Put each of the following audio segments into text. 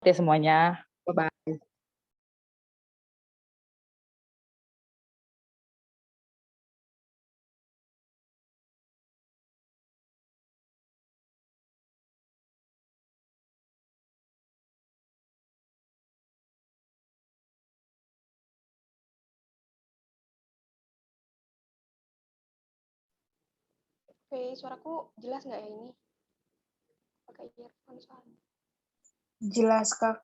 Oke semuanya. Bye-bye. Oke, suaraku jelas nggak ya ini? Pakai earphone soalnya. Jelas, Kak.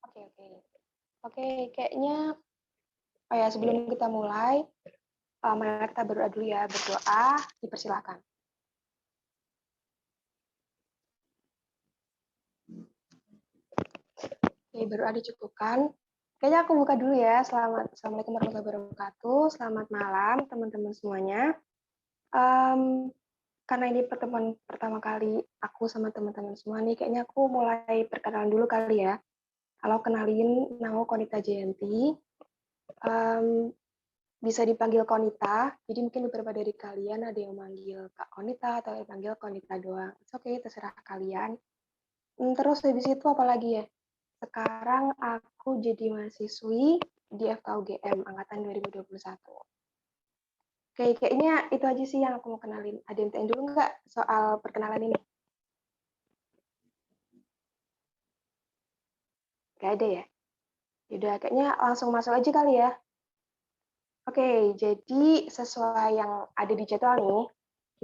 Oke. Oke, kayaknya sebelum kita mulai, mari kita berdoa dulu ya, berdoa, dipersilakan. Oke, berdoa dicukupkan. Kayaknya aku buka dulu ya. Assalamualaikum warahmatullahi wabarakatuh. Selamat malam teman-teman semuanya. Karena ini pertemuan pertama kali aku sama teman-teman semua nih, kayaknya aku mulai perkenalan dulu kali ya. Halo, kenalin, nama Konita Jayanti. Bisa dipanggil Konita, jadi mungkin beberapa dari kalian ada yang manggil Kak Konita atau yang panggil Konita doang. Oke, terserah kalian. Terus habis itu apa lagi ya? Sekarang aku jadi mahasiswi di FKUGM Angkatan 2021. Oke, kayaknya itu aja sih yang aku mau kenalin. Ada yang tanya dulu nggak soal perkenalan ini? Nggak ada ya? Yaudah, kayaknya langsung masuk aja kali ya. Oke, jadi sesuai yang ada di jadwal nih,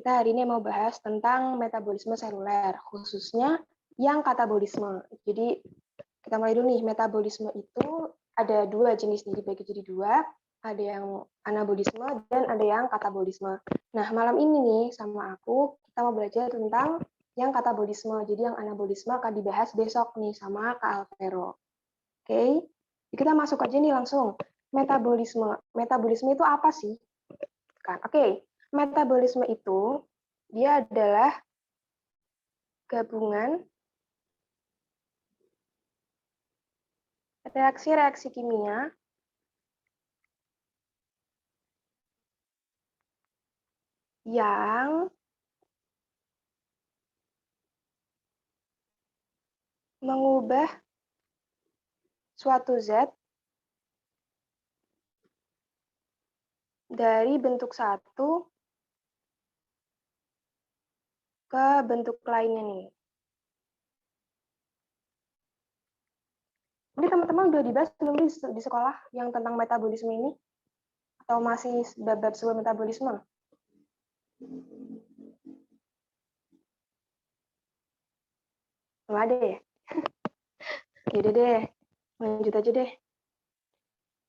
kita hari ini mau bahas tentang metabolisme seluler, khususnya yang katabolisme. Jadi kita mulai dulu nih, metabolisme itu ada dua jenis, dibagi jadi dua, ada yang anabolisme dan ada yang katabolisme. Nah, malam ini nih sama aku, kita mau belajar tentang yang katabolisme. Jadi yang anabolisme akan dibahas besok nih sama Kak Alvero. Oke, kita masuk aja nih langsung. Metabolisme. Metabolisme itu apa sih? Oke, metabolisme itu dia adalah gabungan reaksi-reaksi kimia yang mengubah suatu zat dari bentuk satu ke bentuk lainnya nih. Ini teman-teman udah dibahas belum di sekolah yang tentang metabolisme ini? Atau masih bab-bab sebelum metabolisme? Belum ada ya? Yaudah deh, lanjut aja deh.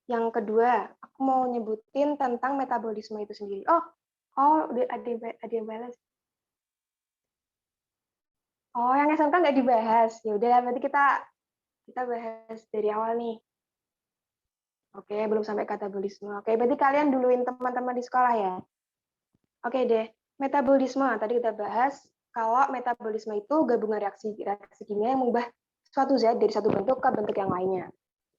Yang kedua, aku mau nyebutin tentang metabolisme itu sendiri. Oh, ada yang balas. Oh, yang SMK nggak dibahas. Ya udah, berarti kita bahas dari awal nih. Oke, belum sampai katabolisme. Oke, berarti kalian duluin teman-teman di sekolah ya. Oke deh, metabolisme. Tadi kita bahas kalau metabolisme itu gabungan reaksi kimia yang mengubah suatu zat dari satu bentuk ke bentuk yang lainnya.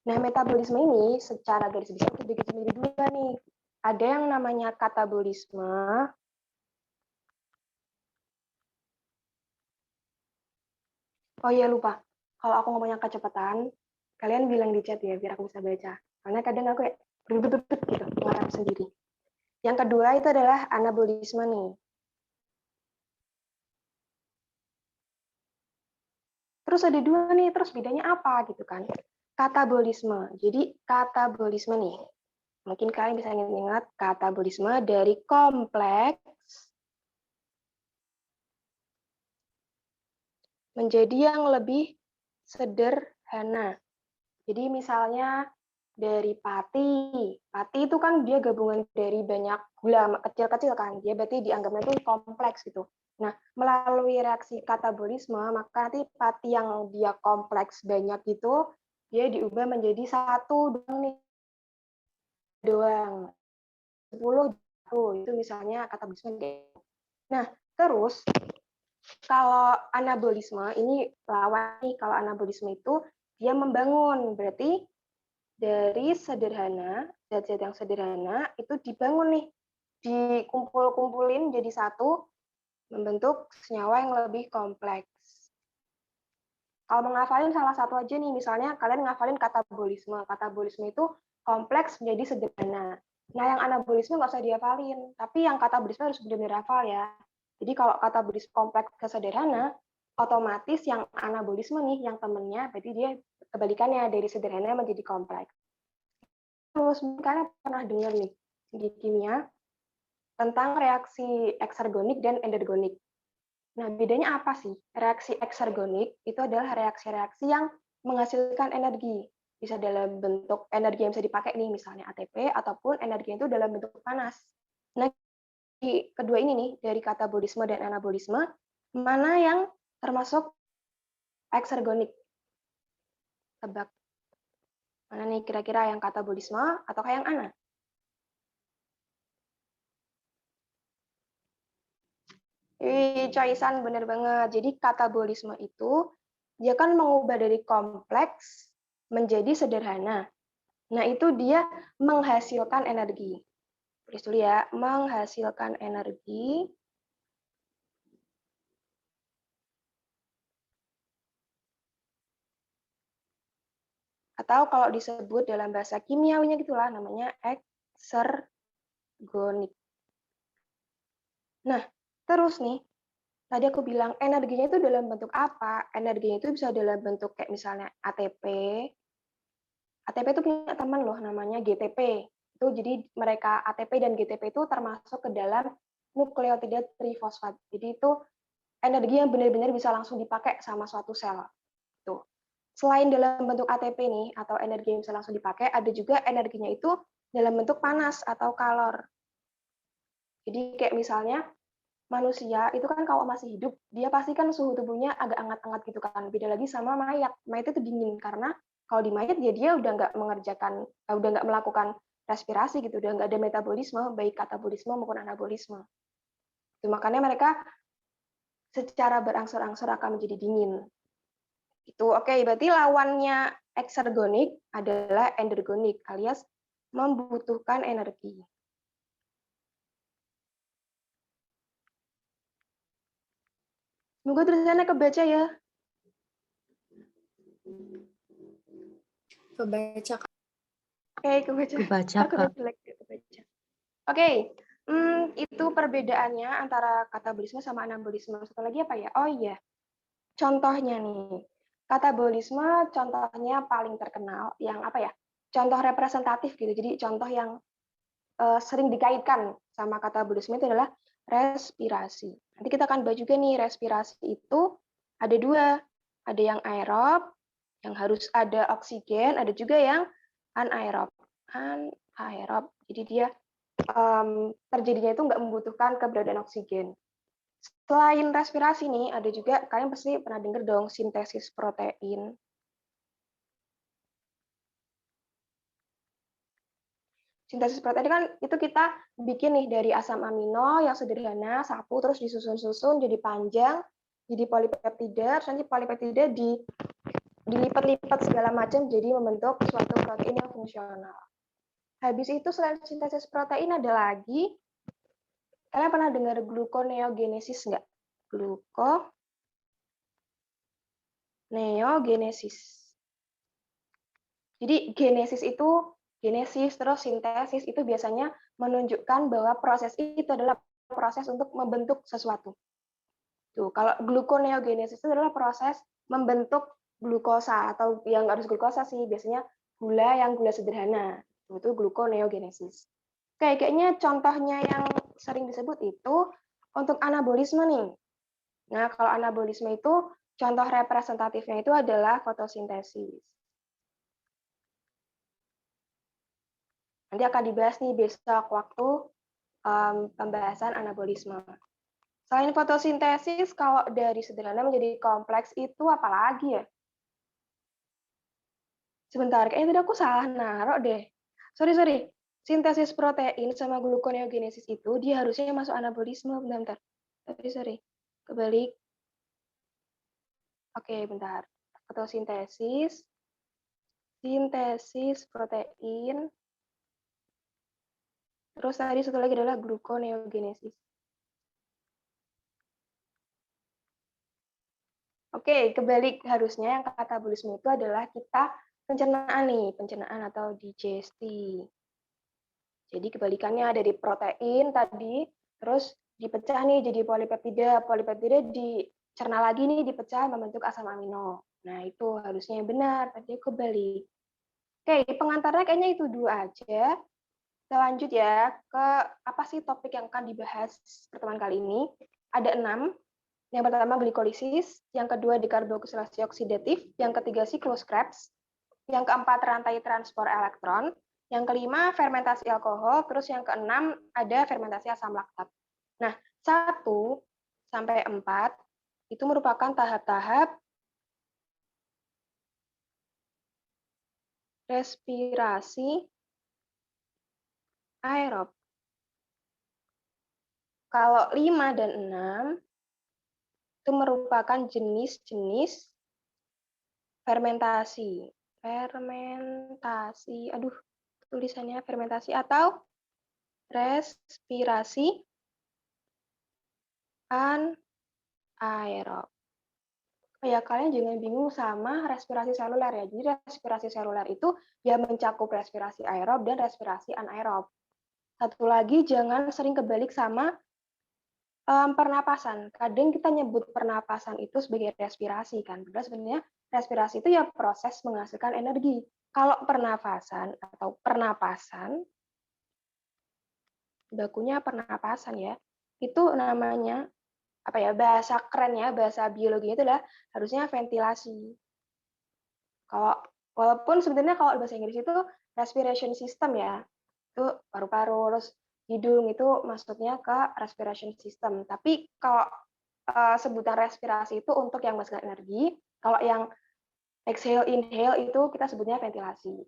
Nah, metabolisme ini secara garis besar dibagi menjadi dua nih. Ada yang namanya katabolisme. Oh iya, lupa. Kalau aku ngomongnya kecepatan, kalian bilang di chat ya, biar aku bisa baca. Karena kadang aku kayak berbet-bet gitu, ngarap sendiri. Yang kedua itu adalah anabolisme nih. Terus ada dua nih, terus bedanya apa gitu kan? Katabolisme. Jadi katabolisme nih, mungkin kalian bisa ingat katabolisme dari kompleks menjadi yang lebih sederhana. Jadi misalnya dari pati. Pati itu kan dia gabungan dari banyak gula kecil-kecil kan. Dia berarti dianggapnya itu kompleks gitu. Nah, melalui reaksi katabolisme, maka nanti pati yang dia kompleks banyak itu, dia diubah menjadi satu doang. 10 itu misalnya katabolisme. Nah, terus kalau anabolisme, ini lawan nih, kalau anabolisme itu dia membangun, berarti dari sederhana, zat-zat yang sederhana itu dibangun nih, dikumpul-kumpulin jadi satu, membentuk senyawa yang lebih kompleks. Kalau mau ngafalin salah satu aja nih, misalnya kalian ngafalin katabolisme. Katabolisme itu kompleks menjadi sederhana. Nah, yang anabolisme nggak usah dihafalin, tapi yang katabolisme harus benar-benar hafal ya. Jadi kalau katabolisme kompleks ke sederhana, otomatis yang anabolisme nih, yang temennya, berarti dia kebalikannya dari sederhana menjadi kompleks. Terus kalian pernah dengar nih di kimia tentang reaksi eksergonik dan endergonik. Nah, bedanya apa sih? Reaksi eksergonik itu adalah reaksi-reaksi yang menghasilkan energi. Bisa dalam bentuk energi yang bisa dipakai nih, misalnya ATP, ataupun energi itu dalam bentuk panas. Nah, di kedua ini nih, dari katabolisme dan anabolisme, mana yang termasuk eksergonik? Tebak. Mana nih kira-kira yang katabolisme atau yang ana? Choice-an bener banget. Jadi katabolisme itu dia kan mengubah dari kompleks menjadi sederhana. Nah, itu dia menghasilkan energi. Tulis dulu ya, menghasilkan energi atau kalau disebut dalam bahasa kimiawinya gitulah namanya eksergonik. Nah, terus nih, tadi aku bilang energinya itu dalam bentuk apa? Energinya itu bisa dalam bentuk kayak misalnya ATP. ATP itu punya teman loh namanya GTP. Itu jadi mereka ATP dan GTP itu termasuk ke dalam nukleotida trifosfat. Jadi itu energi yang benar-benar bisa langsung dipakai sama suatu sel. Tuh. Selain dalam bentuk ATP nih atau energi yang bisa langsung dipakai, ada juga energinya itu dalam bentuk panas atau kalor. Jadi kayak misalnya manusia itu kan kalau masih hidup, dia pasti kan suhu tubuhnya agak hangat-hangat gitu kan. Beda lagi sama mayat. Mayat itu dingin karena kalau di mayat dia udah nggak mengerjakan, udah nggak melakukan respirasi gitu, udah nggak ada metabolisme, baik katabolisme maupun anabolisme. Itu makanya mereka secara berangsur-angsur akan menjadi dingin. Itu oke, berarti lawannya eksergonik adalah endergonik alias membutuhkan energi. Semoga tulisannya kebaca ya. Kebaca. Oke, kebaca. Kebaca, Aku Kak. jelek kebaca. Oke, itu perbedaannya antara katabolisme sama anabolisme. Satu lagi apa ya? Oh iya, contohnya nih. Katabolisme contohnya paling terkenal yang apa ya? Contoh representatif gitu. Jadi contoh yang sering dikaitkan sama katabolisme itu adalah respirasi. Nanti kita akan bahas juga nih, respirasi itu ada dua. Ada yang aerob, yang harus ada oksigen, ada juga yang anaerob. Anaerob, jadi dia terjadinya itu nggak membutuhkan keberadaan oksigen. Selain respirasi nih, ada juga, kalian pasti pernah dengar dong, sintesis protein. Sintesis protein kan itu kita bikin nih dari asam amino yang sederhana, satu, terus disusun-susun jadi panjang, jadi polipeptida, nanti polipeptida dilipat-lipat segala macam jadi membentuk suatu protein yang fungsional. Habis itu selain sintesis protein ada lagi, kalian pernah dengar gluconeogenesis nggak? Gluconeogenesis. Jadi genesis terus sintesis itu biasanya menunjukkan bahwa proses itu adalah proses untuk membentuk sesuatu. Tuh, kalau gluconeogenesis itu adalah proses membentuk glukosa atau yang harus glukosa sih, biasanya gula sederhana. Itu gluconeogenesis. Kayaknya contohnya yang sering disebut itu untuk anabolisme nih. Nah, kalau anabolisme itu contoh representatifnya itu adalah fotosintesis. Nanti akan dibahas nih besok waktu pembahasan anabolisme. Selain fotosintesis, kalau dari sederhana menjadi kompleks itu apa lagi ya? Sebentar, kayaknya tadi aku salah naruh deh. Sorry. Sintesis protein sama gluconeogenesis itu dia harusnya masuk anabolisme. Bentar. Sorry. Kebalik. Oke, bentar. Fotosintesis, sintesis protein, terus tadi satu lagi adalah gluconeogenesis. Oke, kebalik harusnya yang katabolisme itu adalah kita pencernaan nih, pencernaan atau digestion. Jadi kebalikannya dari protein tadi, terus dipecah nih jadi polipeptida. Polipeptida dicerna lagi nih, dipecah membentuk asam amino. Nah, itu harusnya yang benar, tadi kebalik. Oke, pengantarnya kayaknya itu dua aja. Kita lanjut ya ke apa sih topik yang akan dibahas pertemuan kali ini. Ada 6. Yang pertama glikolisis, yang kedua dekarboksilasi oksidatif, yang ketiga siklus Krebs, yang keempat rantai transport elektron, yang kelima fermentasi alkohol, terus yang keenam ada fermentasi asam laktat. Nah, 1 sampai 4 itu merupakan tahap-tahap respirasi aerob. Kalau 5 dan 6 itu merupakan jenis-jenis fermentasi. Fermentasi, aduh, tulisannya fermentasi atau respirasi anaerob. Ya, kalian jangan bingung sama respirasi seluler ya. Jadi respirasi seluler itu ya mencakup respirasi aerob dan respirasi anaerob. Satu lagi, jangan sering kebalik sama pernapasan. Kadang kita nyebut pernapasan itu sebagai respirasi kan. Padahal sebenarnya respirasi itu ya proses menghasilkan energi. Kalau pernafasan atau pernapasan, bakunya pernapasan ya, itu namanya apa ya, bahasa kerennya, bahasa biologinya itu adalah harusnya ventilasi. Kalau walaupun sebenarnya kalau bahasa Inggris itu respiration system ya, itu paru-paru, terus hidung itu maksudnya ke respiration system. Tapi kalau sebutan respirasi itu untuk yang menghasilkan energi, kalau yang exhale, inhale itu kita sebutnya ventilasi.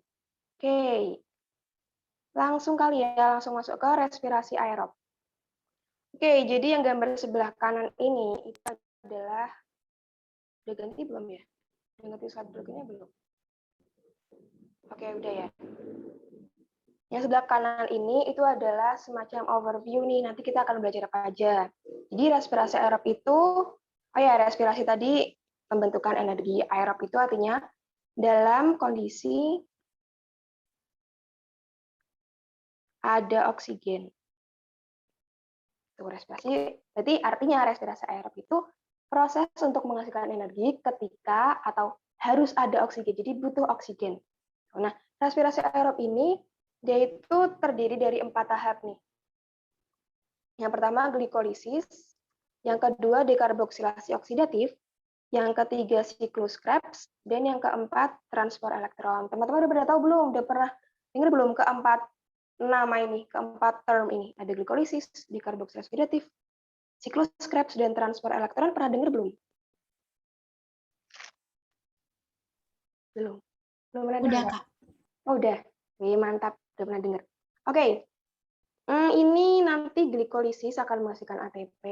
Oke, langsung kali ya, langsung masuk ke respirasi aerob. Oke, jadi yang gambar sebelah kanan ini itu adalah, udah ganti belum ya? Udah ganti slide berikutnya belum? Oke, udah ya. Yang sebelah kanan ini itu adalah semacam overview nih, nanti kita akan belajar apa aja. Jadi respirasi aerob itu, oh ya, respirasi tadi pembentukan energi. Aerob itu artinya dalam kondisi ada oksigen. Itu respirasi, berarti artinya respirasi aerob itu proses untuk menghasilkan energi ketika atau harus ada oksigen, jadi butuh oksigen. Nah, respirasi aerob ini dia itu terdiri dari 4 tahap nih. Yang pertama glikolisis, yang kedua dekarboksilasi oksidatif, yang ketiga siklus Krebs, dan yang keempat transport elektron. Teman-teman udah pernah tahu belum? Udah pernah dengar belum keempat nama ini, keempat term ini? Ada glikolisis, dekarboksilasi oksidatif, siklus Krebs, dan transport elektron. Pernah dengar belum? Belum. Belum pernah dengar? Udah, Kak. Oh, udah. Oke, mantap. Udah pernah dengar. Oke. Ini nanti glikolisis akan menghasilkan ATP.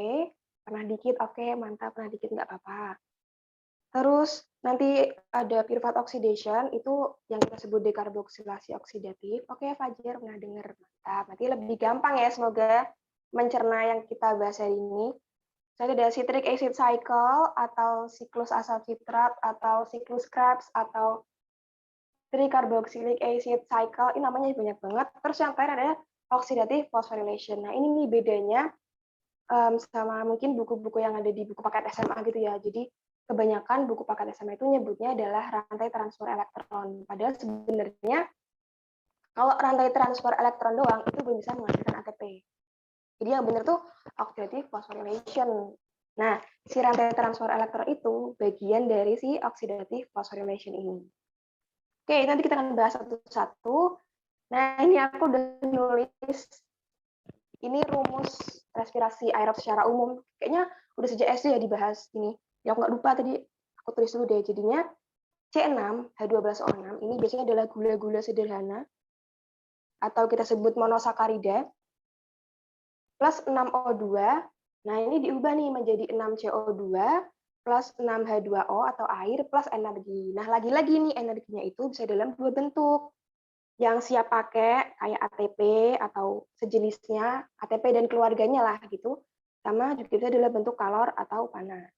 Pernah dikit, oke, mantap. Pernah dikit, nggak apa-apa. Terus nanti ada pyruvate oxidation, itu yang kita sebut dekarboksilasi oksidatif. Oke, Fajar pernah dengar, mantap. Nanti lebih gampang ya, semoga mencerna yang kita bahas hari ini. Jadi ada citric acid cycle, atau siklus asam citrat, atau siklus Krebs, atau tricarboxylic acid cycle. Ini namanya banyak banget. Terus yang terakhir ada oxidative phosphorylation. Nah, ini nih bedanya sama mungkin buku-buku yang ada di buku paket SMA gitu ya. Jadi kebanyakan buku paket SMA itu nyebutnya adalah rantai transfer elektron. Padahal sebenarnya kalau rantai transfer elektron doang itu belum bisa menghasilkan ATP. Jadi yang benar tuh oxidative phosphorylation. Nah, si rantai transfer elektron itu bagian dari si oxidative phosphorylation ini. Oke, nanti kita akan bahas satu-satu. Nah, ini aku udah nulis ini rumus respirasi aerob secara umum. Kayaknya udah sejak SD ya dibahas ini. Ya aku nggak lupa tadi, aku tulis dulu deh. Jadinya C6H12O6 ini biasanya adalah gula-gula sederhana atau kita sebut monosakarida plus 6O2. Nah, ini diubah nih menjadi 6CO2 plus 6H2O atau air plus energi. Nah, lagi-lagi nih energinya itu bisa dalam dua bentuk. Yang siap pakai kayak ATP atau sejenisnya, ATP dan keluarganya lah gitu, sama juga bisa dalam bentuk kalor atau panas.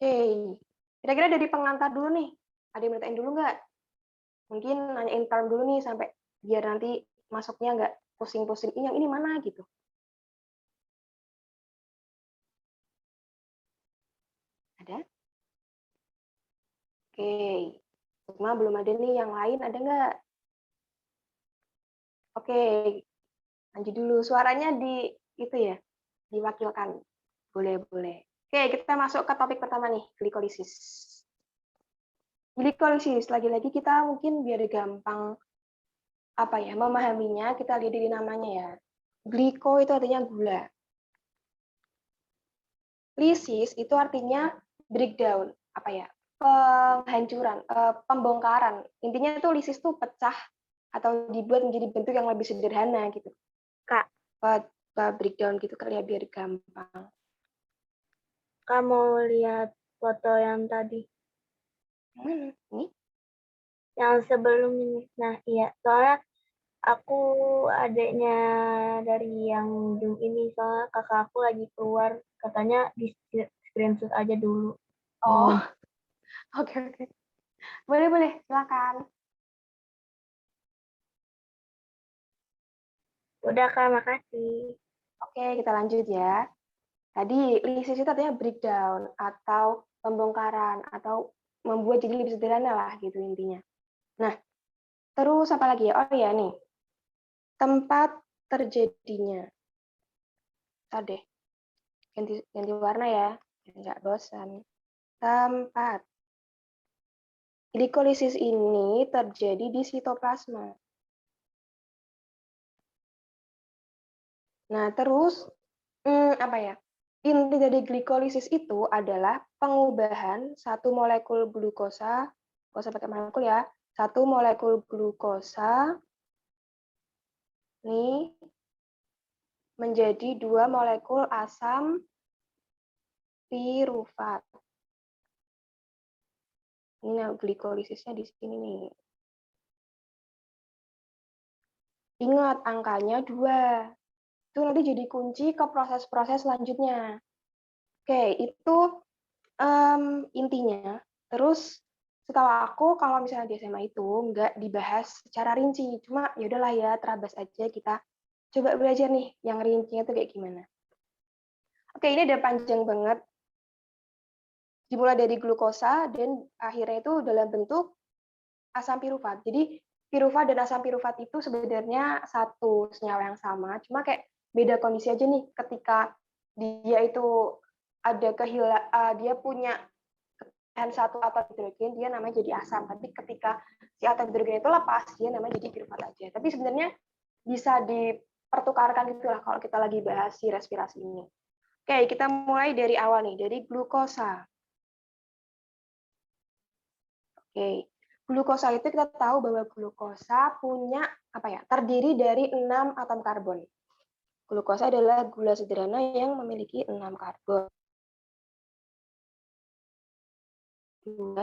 Oke, kira-kira dari pengantar dulu nih, ada yang mau dulu nggak? Mungkin nanyain term dulu nih sampai biar nanti masuknya nggak pusing-pusing, ini yang ini mana gitu. Ada? Oke, cuma belum ada nih yang lain, ada nggak? Oke, lanjut dulu. Suaranya di itu ya, diwakilkan. Boleh, boleh. Oke, kita masuk ke topik pertama nih, glikolisis. Glikolisis, lagi-lagi kita mungkin biar gampang apa ya memahaminya, kita lihat di namanya ya. Gliko itu artinya gula. Lisis itu artinya breakdown, apa ya? Penghancuran, pembongkaran. Intinya itu lisis itu pecah atau dibuat menjadi bentuk yang lebih sederhana gitu. Kak, Breakdown gitu kali ya biar gampang. Kak mau lihat foto yang tadi, Ini? yang sebelum ini. Nah, iya, soalnya aku adiknya dari yang Zoom ini, soalnya kakak aku lagi keluar, katanya di screenshot aja dulu. Oh, oke, oke. Boleh, boleh, silakan. Udah Kak, makasih. Oke, kita lanjut ya. Tadi lisis itu artinya breakdown atau pembongkaran atau membuat jadi lebih sederhana lah gitu intinya. Nah, terus apa lagi ya? Oh ya nih, tempat terjadinya. Tadi ganti ganti warna ya, biar nggak bosan. Tempat. Glikolisis ini terjadi di sitoplasma. Nah, terus apa ya? Inti dari glikolisis itu adalah pengubahan satu molekul glukosa, nggak usah pakai molekul ya, satu molekul glukosa nih menjadi dua molekul asam pirufat. Ini glikolisisnya di sini nih. Ingat angkanya 2. Itu nanti jadi kunci ke proses-proses selanjutnya. Oke, itu intinya. Terus setahu aku kalau misalnya di SMA itu nggak dibahas secara rinci, cuma ya udahlah ya terabas aja kita coba belajar nih yang rincinya itu kayak gimana. Oke, ini udah panjang banget. Dimulai dari glukosa dan akhirnya itu dalam bentuk asam pirufat. Jadi pirufat dan asam pirufat itu sebenarnya satu senyawa yang sama, cuma kayak beda kondisi aja nih ketika dia itu ada dia punya N1 atom hidrogen, dia namanya jadi asam. Tapi ketika si atom hidrogen itu lepas, dia namanya jadi pirufat aja. Tapi sebenarnya bisa dipertukarkan gitulah kalau kita lagi bahas si respirasi ini. Oke, kita mulai dari awal nih, dari glukosa. Oke, glukosa itu kita tahu bahwa glukosa punya apa ya? Terdiri dari 6 atom karbon. Glukosa adalah gula sederhana yang memiliki 6 karbon.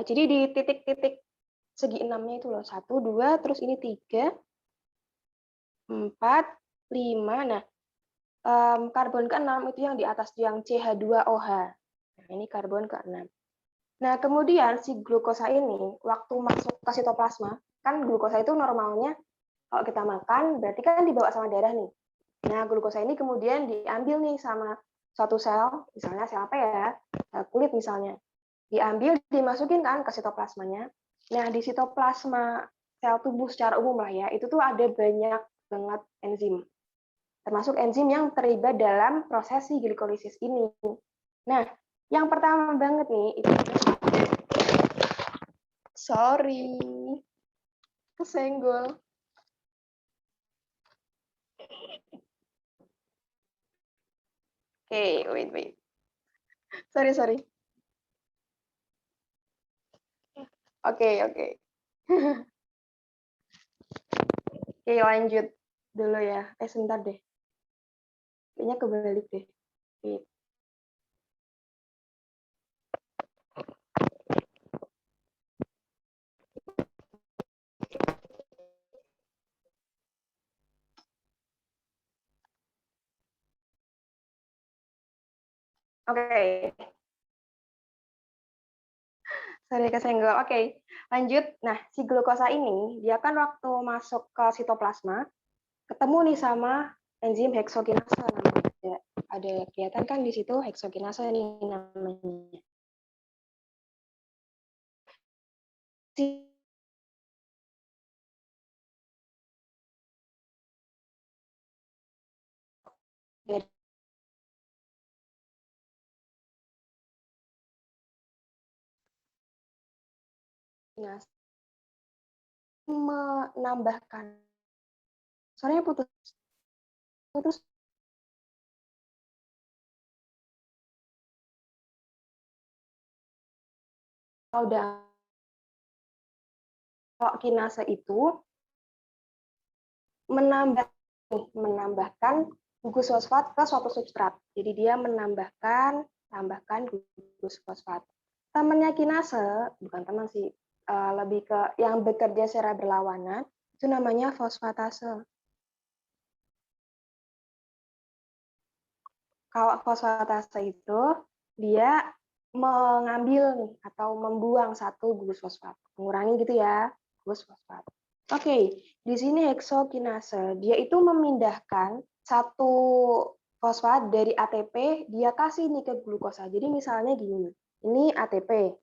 Jadi di titik-titik segi 6-nya itu loh, 1, 2, terus ini 3, 4, 5. Nah, karbon ke-6 itu yang di atas yang CH2OH. Nah, ini karbon ke-6. Nah, kemudian si glukosa ini waktu masuk ke sitoplasma, kan glukosa itu normalnya kalau kita makan berarti kan dibawa sama darah nih. Nah, glukosa ini kemudian diambil nih sama suatu sel, misalnya sel apa ya? Sel kulit misalnya. Diambil, dimasukin kan ke sitoplasmanya. Nah, di sitoplasma sel tubuh secara umum lah ya, itu tuh ada banyak banget enzim. Termasuk enzim yang terlibat dalam proses si glikolisis ini. Nah, yang pertama banget nih, itu sorry, kesenggol. Oke, wait. Sorry. Oke. Oke, lanjut dulu ya. Sebentar deh. Kayaknya kebalik deh. Oke. Sorry kesenggol. Oke, lanjut. Nah, si glukosa ini, dia kan waktu masuk ke sitoplasma, ketemu nih sama enzim heksokinase namanya. Ada kelihatan kan di situ heksokinase nih namanya. Dari menambahkan, soalnya putus udah. Kalau kinase itu menambahkan gugus fosfat ke suatu substrat. Jadi dia tambahkan gugus fosfat. Temannya kinase, bukan teman sih, lebih ke yang bekerja secara berlawanan, itu namanya fosfatase. Kalau fosfatase itu dia mengambil nih atau membuang satu gugus fosfat, mengurangi gitu ya gugus fosfat. Oke, di sini heksokinase dia itu memindahkan satu fosfat dari ATP dia kasih nih ke glukosa. Jadi misalnya gini, ini ATP.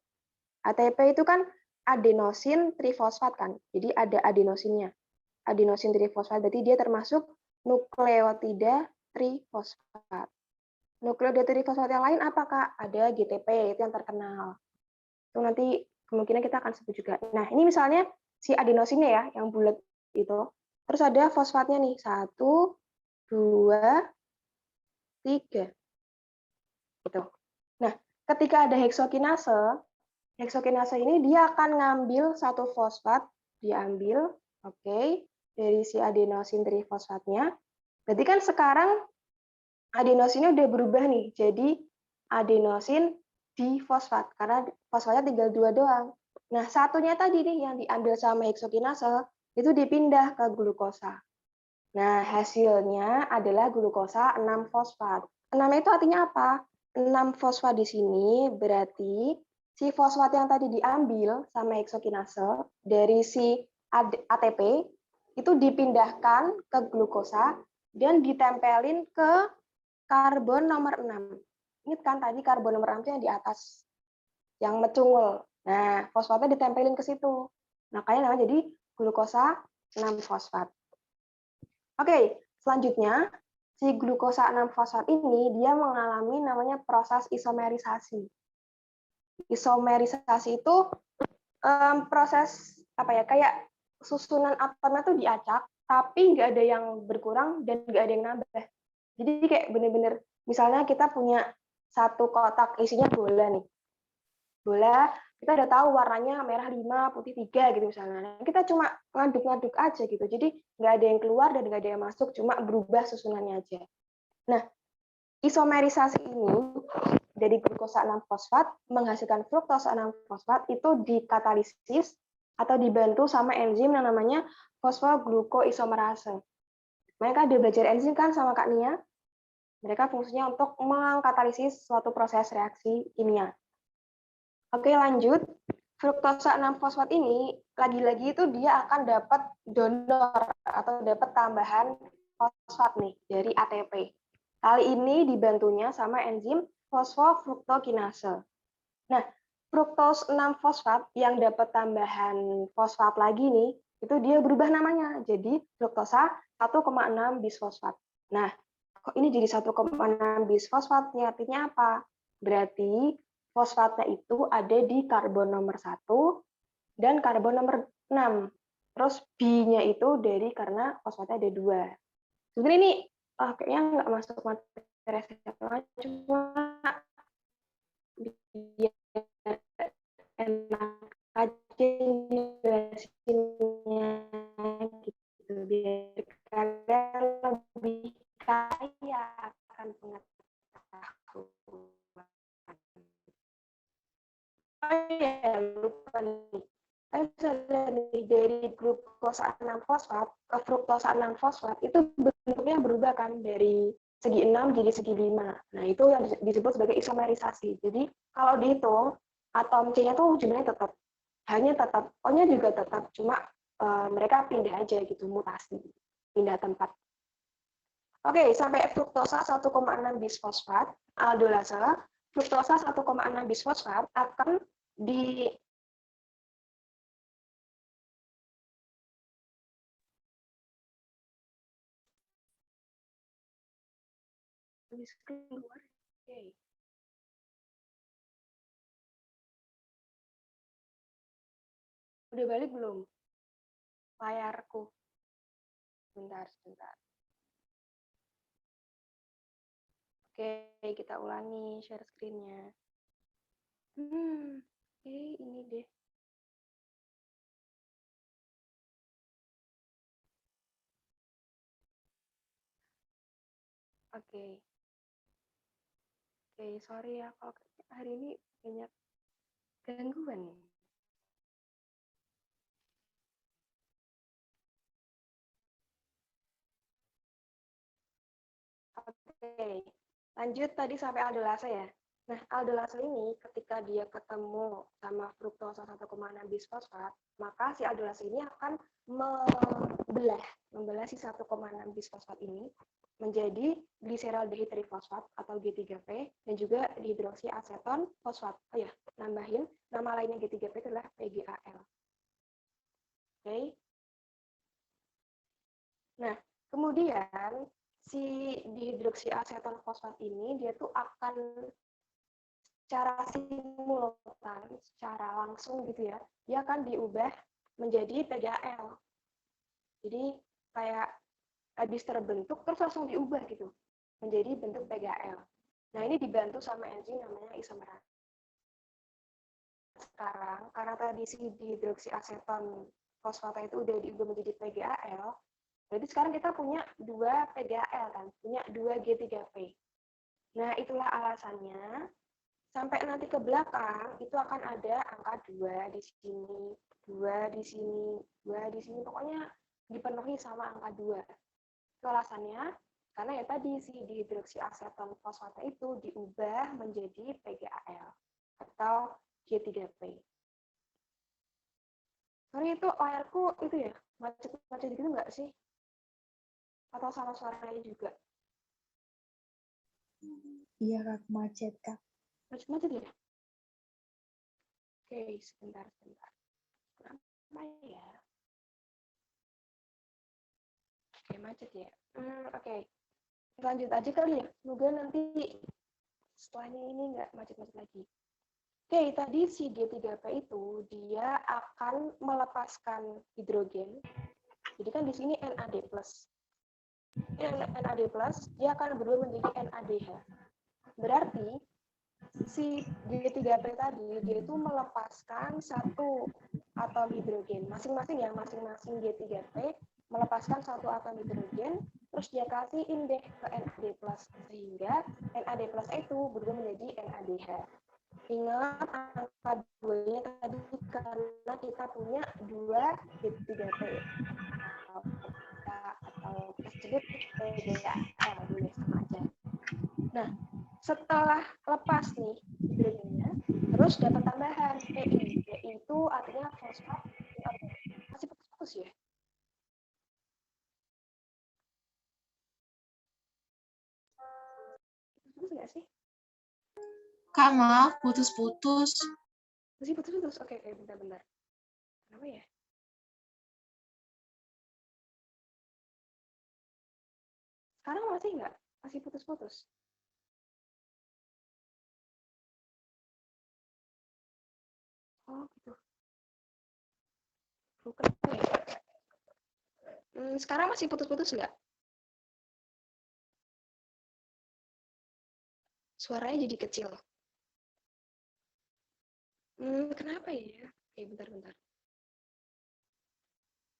ATP itu kan adenosin trifosfat kan. Jadi ada adenosinnya. Adenosin trifosfat berarti dia termasuk nukleotida trifosfat. Nukleotida trifosfat yang lain apa, Kak? Ada GTP, itu yang terkenal. Itu nanti kemungkinan kita akan sebut juga. Nah, ini misalnya si adenosinnya ya, yang bulat itu. Terus ada fosfatnya nih, 1, 2, 3. Gitu. Nah, ketika ada heksokinase ini dia akan ngambil satu fosfat, diambil, oke, dari si adenosin trifosfatnya. Berarti kan sekarang adenosinnya udah berubah nih, jadi adenosin difosfat, karena fosfatnya tinggal 2 doang. Nah, satunya tadi nih yang diambil sama heksokinase, itu dipindah ke glukosa. Nah, hasilnya adalah glukosa 6-fosfat. 6 itu artinya apa? 6 fosfat di sini berarti si fosfat yang tadi diambil sama heksokinase dari si ATP itu dipindahkan ke glukosa dan ditempelin ke karbon nomor 6. Ingat kan tadi karbon nomor 6 itu yang di atas, yang mecungul. Nah, fosfatnya ditempelin ke situ. Makanya namanya jadi glukosa 6-fosfat. Oke, selanjutnya si glukosa 6-fosfat ini dia mengalami namanya proses isomerisasi. Isomerisasi itu proses apa ya, kayak susunan atomnya tuh diacak, tapi nggak ada yang berkurang dan nggak ada yang nambah. Jadi kayak bener-bener, misalnya kita punya satu kotak isinya bola nih. Bola, kita udah tahu warnanya merah 5, putih 3 gitu misalnya. Kita cuma ngaduk-ngaduk aja gitu. Jadi nggak ada yang keluar dan nggak ada yang masuk, cuma berubah susunannya aja. Nah, isomerisasi ini dari glukosa 6-fosfat menghasilkan fruktosa 6-fosfat itu dikatalisis atau dibantu sama enzim yang namanya fosfoglukoisomerase. Mereka udah belajar enzim kan sama Kak Nia? Mereka fungsinya untuk mengkatalisis suatu proses reaksi kimia. Oke, lanjut. Fruktosa 6-fosfat ini, lagi-lagi itu dia akan dapat donor atau dapat tambahan fosfat nih dari ATP. Kali ini dibantunya sama enzim fosfofruktokinase. Nah, fruktos 6-fosfat yang dapat tambahan fosfat lagi nih, itu dia berubah namanya jadi fruktosa 1,6 bisfosfat. Nah, kok ini jadi 1,6 bisfosfat? Artinya apa? Berarti fosfatnya itu ada di karbon nomor 1 dan karbon nomor 6. Terus B-nya itu dari karena fosfatnya ada 2. Sebenarnya ini kayaknya nggak masuk materi SMA, cuma biar enak aja jelasinnya gitu, biar kalian lebih kaya akan pengetahuan. Oh iya, lupa nih. Dari glukosa 6-fosfat ke fruktosa 6-fosfat itu bentuknya berubah kan dari segi 6 jadi segi 5. Nah, itu yang disebut sebagai isomerisasi. Jadi, kalau dihitung, atom C-nya tuh jumlahnya tetap, hanya tetap, O-nya juga tetap, cuma mereka pindah aja gitu, mutasi, pindah tempat. Oke, sampai fruktosa 1,6 bisfosfat, aldolase, fruktosa 1,6 bisfosfat akan di keluar. Oke. Udah balik belum? Layarku. Sebentar. Oke, kita ulangi share screen-nya. Oke, ini deh. Oke, sorry ya kalau hari ini banyak gangguan. Oke, lanjut tadi sampai aldolase ya. Nah, aldolase ini ketika dia ketemu sama fruktosa 1,6 bisfosfat, maka si aldolase ini akan membelah si 1,6 bisfosfat ini menjadi gliseraldehyde trifosfat atau G3P dan juga dihidroksiaseton fosfat. Oh ya, nambahin nama lainnya G3P adalah PGAL. Oke. Nah, kemudian si dihidroksiaseton fosfat ini dia tuh akan secara simultan, secara langsung gitu ya, dia akan diubah menjadi PGAL. Jadi kayak habis terbentuk terus langsung diubah gitu menjadi bentuk PGAL. Nah, ini dibantu sama enzim namanya isomerase. Sekarang karena tadi si dihidroksiaseton fosfatnya itu udah diubah menjadi PGAL, jadi sekarang kita punya 2 PGAL kan, punya 2 G3P. Nah, itulah alasannya sampai nanti ke belakang itu akan ada angka 2 di sini, 2 di sini, 2 di sini, pokoknya dipenuhi sama angka 2. Itu alasannya karena ya tadi si dihidroksiaseton fosfatnya itu diubah menjadi PGAL atau G3P. Sorry itu layarku itu ya, macet-macet gitu nggak sih? Atau sama suaranya juga? Iya, Kak, macet, Kak. Macet-macet ya? Oke, sebentar. Kenapa ya? Oke, macet ya. Oke. Lanjut aja kali ya. Semoga nanti setelahnya ini nggak macet-macet lagi. Oke, tadi si G3P itu dia akan melepaskan hidrogen. Jadi kan di sini NAD+. NAD+, dia akan berubah menjadi NADH. Berarti si G3P tadi dia itu melepaskan satu atom hidrogen masing-masing G3P melepaskan satu atom hidrogen terus dia kasihin deh ke NAD+ sehingga NAD+ itu berubah menjadi NADH. Ingat angka 2-nya tadi karena kita punya 2 G3P atau kita sebut PGAL boleh sama aja. Nah, setelah lepas nih hidrogennya, terus dapat tambahan PI. PI itu artinya fosfat. Masih putus-putus ya? Putus nggak sih? Kak, maaf, putus-putus. Masih putus-putus? Oke, bentar-bentar. Kenapa ya? Sekarang masih nggak? Masih putus-putus? Oh, gitu. Kenapa ya? Sekarang masih putus-putus nggak? Suaranya jadi kecil. Kenapa ya? Oke, bentar-bentar.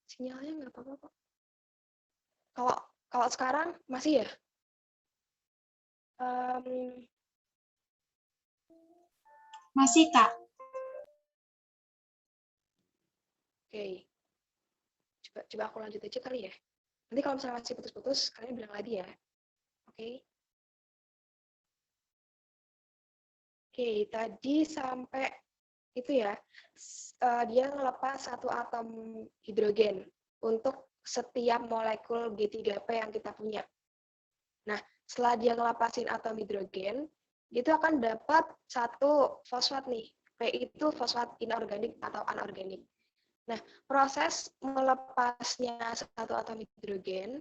Sinyalnya nggak apa-apa kok. Kalau sekarang masih ya? Masih, Kak. Oke. Coba aku lanjut aja kali ya. Nanti kalau misalnya masih putus-putus, kalian bilang lagi ya. Oke. Oke, tadi sampai itu ya, dia ngelepas satu atom hidrogen untuk setiap molekul G3P yang kita punya. Nah, setelah dia ngelepasin atom hidrogen, itu akan dapat satu fosfat nih. P itu fosfat inorganik atau anorganik. Nah, proses melepasnya satu atom hidrogen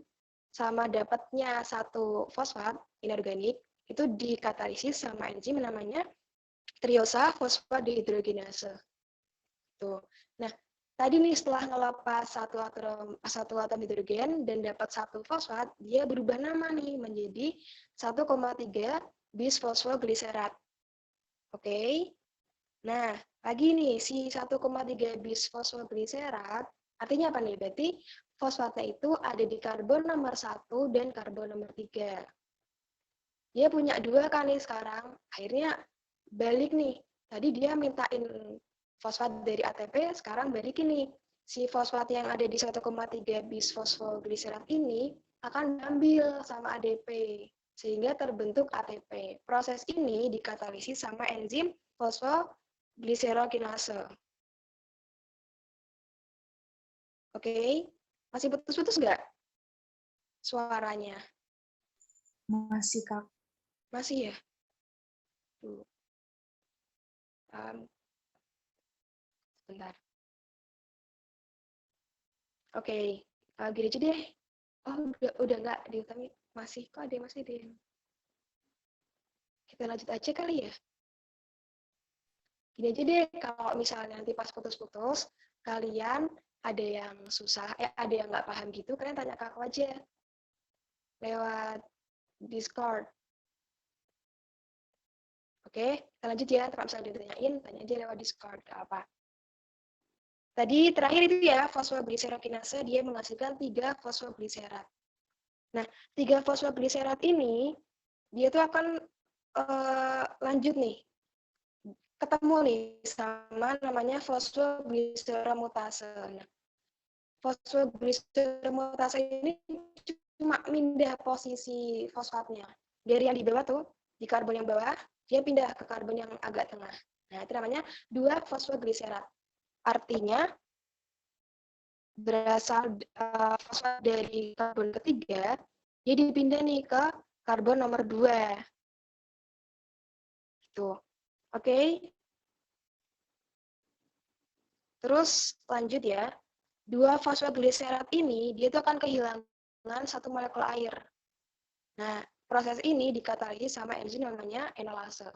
sama dapatnya satu fosfat inorganik itu dikatalisis sama enzim namanya triosa fosfodehidrogenase. Tuh. Nah, tadi nih setelah ngelepas satu atom hidrogen dan dapat satu fosfat, dia berubah nama nih menjadi 1,3 bisfosfogliserat. Oke. Nah, lagi nih si 1,3 bisfosfogliserat artinya apa nih? Berarti fosfatnya itu ada di karbon nomor 1 dan karbon nomor 3. Dia punya 2 kan nih sekarang. Akhirnya balik nih. Tadi dia mintain fosfat dari ATP, sekarang balikin nih. Si fosfat yang ada di 1,3 bisfosfogliserat ini akan diambil sama ADP, sehingga terbentuk ATP. Proses ini dikatalisis sama enzim fosfogliserokinase. Oke, masih putus-putus nggak suaranya? Masih, Kak. Masih ya? Tuh. Bentar. Oke, gini aja deh. Oh, udah nggak diutami. Masih, kok ada masih deh. Kita lanjut aja kali ya. Gini aja deh, kalau misalnya nanti pas putus-putus, kalian ada yang susah, ada yang nggak paham gitu, kalian tanya ke aku aja. Lewat Discord. Oke, kita lanjut ya. Kalau misalnya ditanyain, tanya aja lewat Discord. Apa? Tadi terakhir itu ya, fosfogliserokinase, dia menghasilkan 3 fosfogliserat. Nah, 3 fosfogliserat ini, dia tuh akan lanjut nih, ketemu nih sama namanya fosfogliseromutase. Nah, fosfogliseromutase ini cuma pindah posisi fosfatnya. Dari yang di bawah tuh, di karbon yang bawah, dia pindah ke karbon yang agak tengah. Nah, itu namanya 2 fosfogliserat. Artinya, berasal fosfat dari karbon ketiga, dia dipindah nih ke karbon nomor 2. Gitu. Oke. Terus lanjut ya. 2 fosfogliserat ini, dia itu akan kehilangan satu molekul air. Nah, proses ini dikatalisis sama enzim namanya enolase.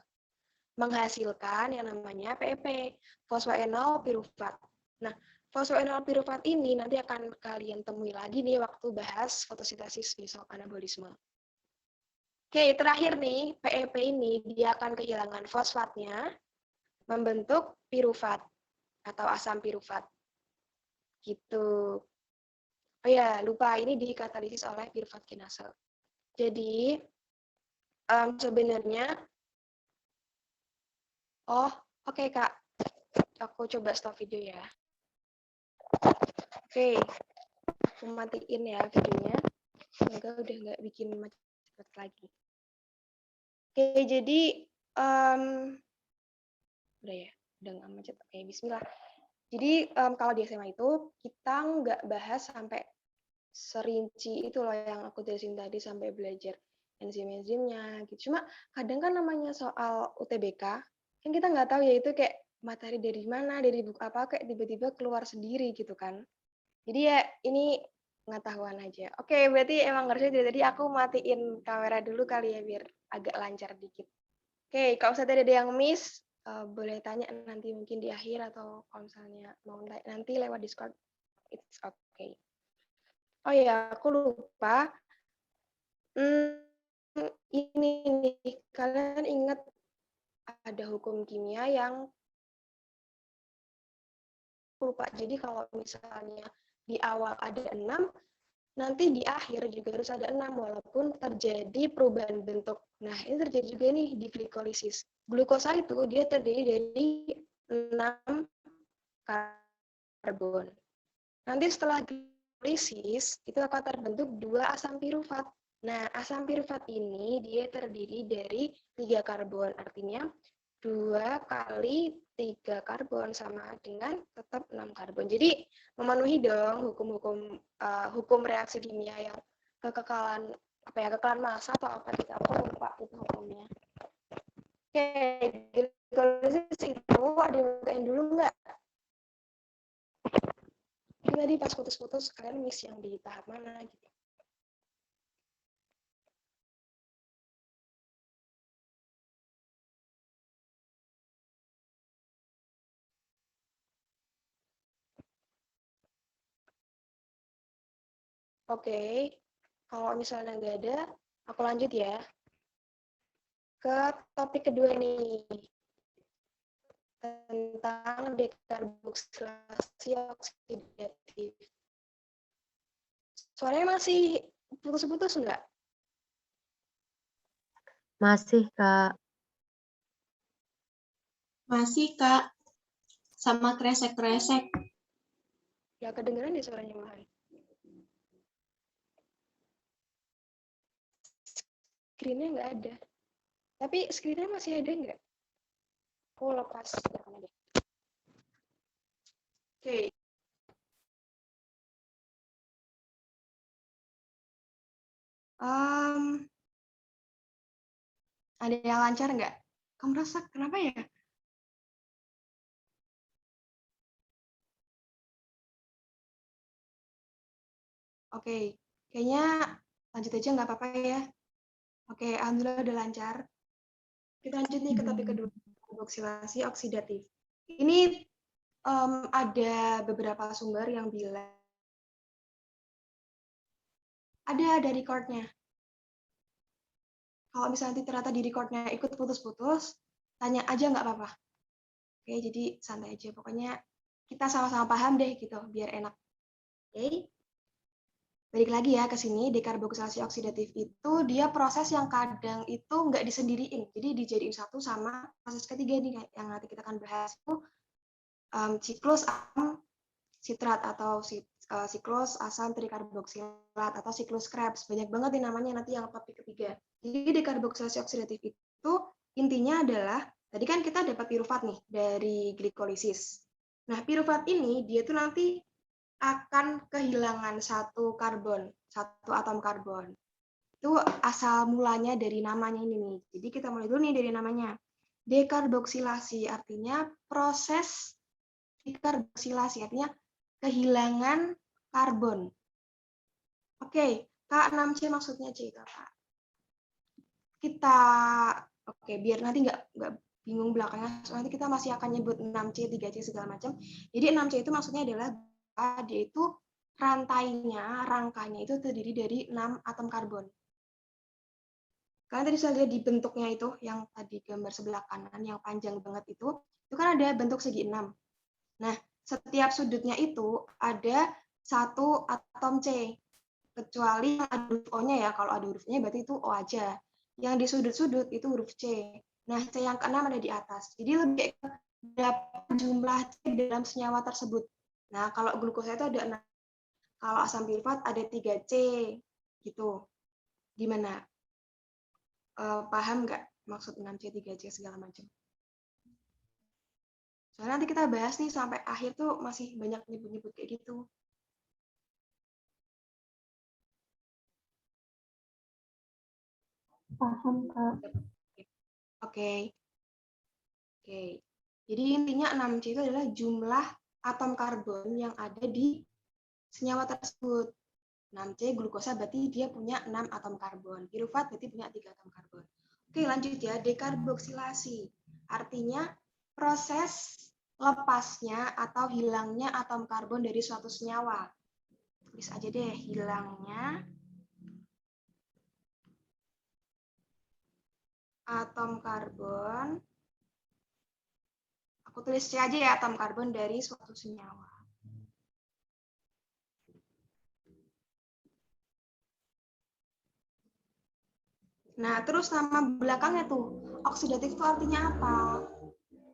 Menghasilkan yang namanya PEP, fosfoenol pirufat. Nah, fosfoenol pirufat ini nanti akan kalian temui lagi nih waktu bahas fotosintesis besok anabolisme. Oke, terakhir nih, PEP ini dia akan kehilangan fosfatnya, membentuk pirufat atau asam pirufat. Gitu. Oh ya, lupa, ini dikatalisis oleh pirufat kinase. Jadi, sebenarnya, oke, Kak. Aku coba stop video ya. Oke, aku matiin ya videonya. Semoga udah nggak bikin macet lagi. Oke, jadi udah ya, udah nggak macet. Oke, bismillah. Jadi kalau di SMA itu kita nggak bahas sampai serinci itu loh yang aku jelasin tadi sampai belajar enzim-enzimnya gitu. Cuma kadang kan namanya soal UTBK, kan kita nggak tahu ya itu kayak materi dari mana, dari buku apa, kayak tiba-tiba keluar sendiri gitu kan. Jadi ya ini pengetahuan aja. Oke, berarti emang harusnya dari tadi aku matiin kamera dulu kali ya biar agak lancar dikit. Oke, kalau misalnya ada yang miss, boleh tanya nanti mungkin di akhir atau kalau misalnya mau nanti lewat Discord, it's okay. Oh ya, aku lupa. Ini nih, kalian ingat ada hukum kimia yang lupa. Jadi kalau misalnya di awal ada 6, nanti di akhir juga harus ada 6 walaupun terjadi perubahan bentuk. Nah, ini terjadi juga nih di glikolisis. Glukosa itu dia terdiri dari 6 karbon. Nanti setelah glikolisis itu akan terbentuk 2 asam pirufat. Nah, asam pirufat ini dia terdiri dari 3 karbon. Artinya 2 kali 3 karbon sama dengan tetap 6 karbon. Jadi memenuhi dong hukum reaksi kimia yang kekekalan kekekalan massa atau apa gitu. Aku lupa itu hukumnya. Oke, glikolisis itu ada yang bukain dulu nggak? Ini tadi pas putus-putus kalian miss yang di tahap mana gitu. Oke, kalau misalnya nggak ada, aku lanjut ya. Ke topik kedua nih, tentang dekarboksilasi oksidatif. Suaranya masih putus-putus enggak? Masih, Kak. Masih, Kak. Sama kresek-kresek. Ya kedengeran di suaranya malahan. Screen-nya nggak ada. Tapi screen-nya masih ada nggak? Aku lepas. Oke. Ada yang lancar nggak? Kamu rasa kenapa ya? Oke, kayaknya lanjut aja nggak apa-apa ya. Oke, alhamdulillah udah lancar. Kita lanjut nih ke topik kedua, karboksilasi oksidatif. Ini ada beberapa sumber yang bilang ada recordnya. Kalau misalnya nanti ternyata di recordnya ikut putus-putus, tanya aja nggak apa-apa. Oke, jadi santai aja. Pokoknya kita sama-sama paham deh gitu, biar enak. Oke. Balik lagi ya ke sini, dekarboksilasi oksidatif itu dia proses yang kadang itu nggak disendiriin. Jadi dijadiin satu sama proses ketiga nih yang nanti kita akan bahas itu siklus asam sitrat atau siklus asam trikarboksilat atau siklus Krebs. Banyak banget nih namanya nanti yang topik ketiga. Jadi dekarboksilasi oksidatif itu intinya adalah, tadi kan kita dapat pirufat nih dari glikolisis. Nah, pirufat ini dia tuh nanti akan kehilangan satu atom karbon. Itu asal mulanya dari namanya ini nih. Jadi kita mulai dulu nih dari namanya. Dekarboksilasi artinya proses dekarboksilasi, artinya kehilangan karbon. Oke, K6C maksudnya C itu apa? Biar nanti nggak bingung belakangnya, nanti kita masih akan nyebut 6C, 3C, segala macam. Jadi 6C itu maksudnya adalah dia itu rangkanya itu terdiri dari 6 atom karbon. Kalian tadi bisa lihat di bentuknya itu, yang tadi gambar sebelah kanan, yang panjang banget itu kan ada bentuk segi 6. Nah, setiap sudutnya itu ada satu atom C. Kecuali yang ada huruf O-nya ya, kalau ada hurufnya berarti itu O aja. Yang di sudut-sudut itu huruf C. Nah, C yang ke-6 ada di atas. Jadi lebih berapa jumlah C dalam senyawa tersebut. Nah, kalau glukosa itu ada 6. Kalau asam pirufat ada 3C. Gitu. Gimana? Paham nggak maksud 6C, 3C, segala macam? Soalnya nanti kita bahas nih sampai akhir tuh masih banyak nyebut-nyebut kayak gitu. Paham, Kak. Oke. Jadi intinya 6C itu adalah jumlah atom karbon yang ada di senyawa tersebut. 6C glukosa berarti dia punya 6 atom karbon. Pirufat berarti punya 3 atom karbon. Oke, lanjut ya. Dekarboksilasi. Artinya proses lepasnya atau hilangnya atom karbon dari suatu senyawa. Tulis aja deh, hilangnya atom karbon. Aku tulis C aja ya, atom karbon dari suatu senyawa. Nah, terus nama belakangnya tuh, oksidatif itu artinya apa?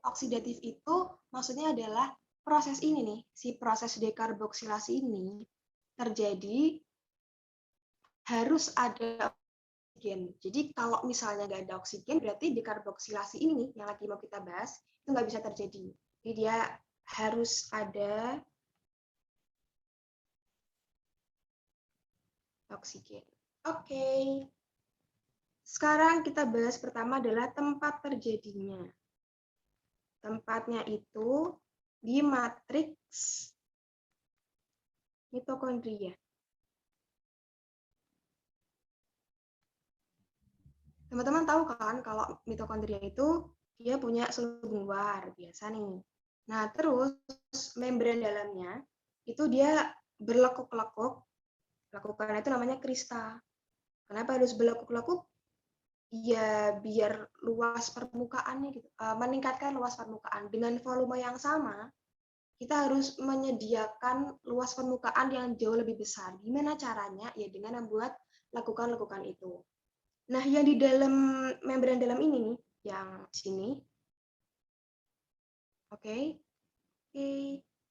Oksidatif itu maksudnya adalah proses ini nih, si proses dekarboksilasi ini terjadi harus ada oksigen. Jadi kalau misalnya nggak ada oksigen, berarti dekarboksilasi ini yang lagi mau kita bahas itu nggak bisa terjadi. Jadi dia harus ada oksigen. Oke. Sekarang kita bahas pertama adalah tempat terjadinya. Tempatnya itu di matriks mitokondria. Teman-teman tahu kan kalau mitokondria itu dia punya selubung luar biasa nih. Nah, terus membran dalamnya itu dia berlekuk-lekuk. Lekukan itu namanya krista. Kenapa harus berlekuk-lekuk? Ya biar luas permukaannya gitu, meningkatkan luas permukaan. Dengan volume yang sama, kita harus menyediakan luas permukaan yang jauh lebih besar. Gimana caranya? Ya dengan membuat lekukan-lekukan itu. Nah, yang di dalam membran dalam ini nih, yang sini. Oke.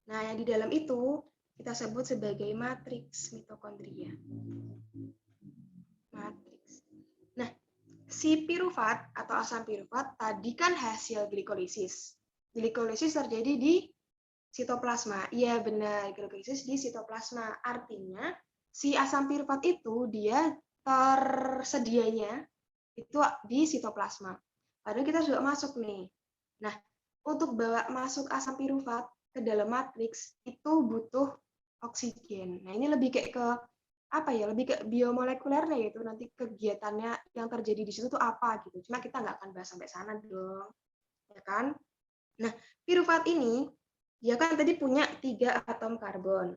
Nah, yang di dalam itu kita sebut sebagai matriks mitokondria. Matriks. Nah, si pirufat atau asam pirufat tadi kan hasil glikolisis. Glikolisis terjadi di sitoplasma. Iya benar, glikolisis di sitoplasma. Artinya si asam pirufat itu dia tersedianya itu di sitoplasma. Padahal kita sudah masuk nih. Nah, untuk bawa masuk asam pirufat ke dalam matriks itu butuh oksigen. Nah, ini lebih kayak ke apa ya? Lebih ke biomolekulernya yaitu nanti kegiatannya yang terjadi di situ tuh apa gitu. Cuma kita nggak akan bahas sampai sana dong. Ya kan? Nah, pirufat ini dia kan tadi punya 3 atom karbon.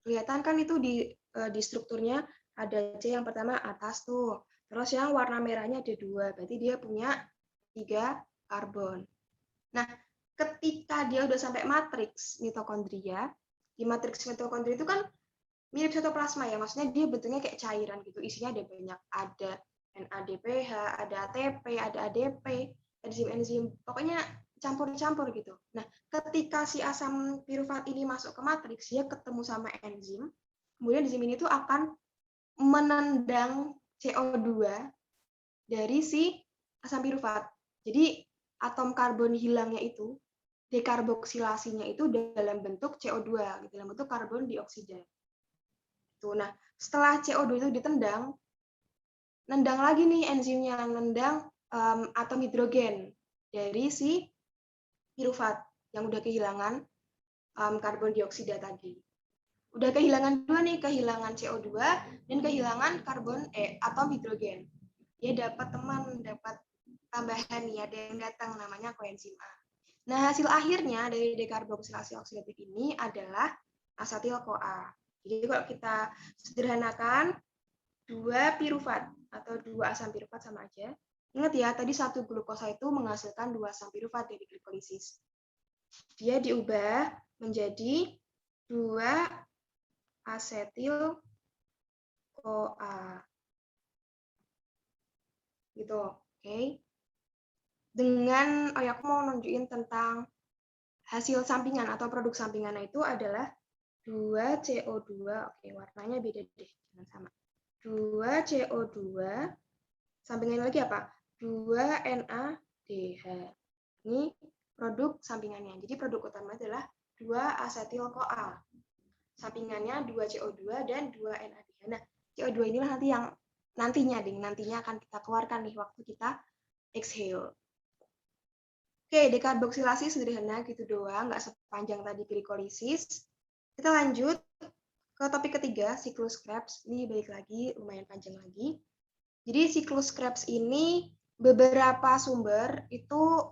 Kelihatan kan itu di strukturnya ada C yang pertama atas tuh. Terus yang warna merahnya ada 2, berarti dia punya 3 karbon. Nah, ketika dia udah sampai matriks mitokondria, di matriks mitokondria itu kan mirip sitoplasma ya, maksudnya dia bentuknya kayak cairan gitu, isinya ada banyak, ada NADPH, ada ATP, ada ADP, enzim-enzim, pokoknya campur-campur gitu. Nah, ketika si asam pirufat ini masuk ke matriks, dia ketemu sama enzim, kemudian enzim ini tuh akan menendang CO2 dari si asam pirufat. Jadi atom karbon hilangnya itu, dekarboksilasinya itu dalam bentuk CO2, dalam bentuk karbon dioksida. Nah, setelah CO2 itu ditendang, nendang lagi nih enzimnya, nendang atom hidrogen dari si pirufat yang udah kehilangan karbon dioksida tadi. Udah kehilangan 2 nih, kehilangan CO2 dan kehilangan atom hidrogen. Dia dapat teman, dapat tambahan nih, ada yang datang namanya koenzim A. Nah, hasil akhirnya dari dekarboksilasi oksidatif ini adalah asetil-CoA. Jadi kalau kita sederhanakan, 2 pirufat atau 2 asam pirufat sama aja. Ingat ya, tadi 1 glukosa itu menghasilkan 2 asam pirufat dari glikolisis. Dia diubah menjadi 2 asetil-CoA. Gitu, oke. Dengan, aku mau nunjukin tentang hasil sampingan atau produk sampingannya itu adalah 2 CO2, oke, warnanya beda deh, jangan sama. 2 CO2, sampingannya lagi apa? 2 NADH. Ini produk sampingannya. Jadi produk utama adalah 2 asetil-CoA. Sampingannya 2 CO2 dan 2 NADH. Nah, CO2 inilah nanti yang nantinya akan kita keluarkan nih waktu kita exhale. Oke, dekarboksilasi sederhana gitu doang, nggak sepanjang tadi glikolisis. Kita lanjut ke topik ketiga, siklus Krebs. Ini balik lagi, lumayan panjang lagi. Jadi siklus Krebs ini beberapa sumber itu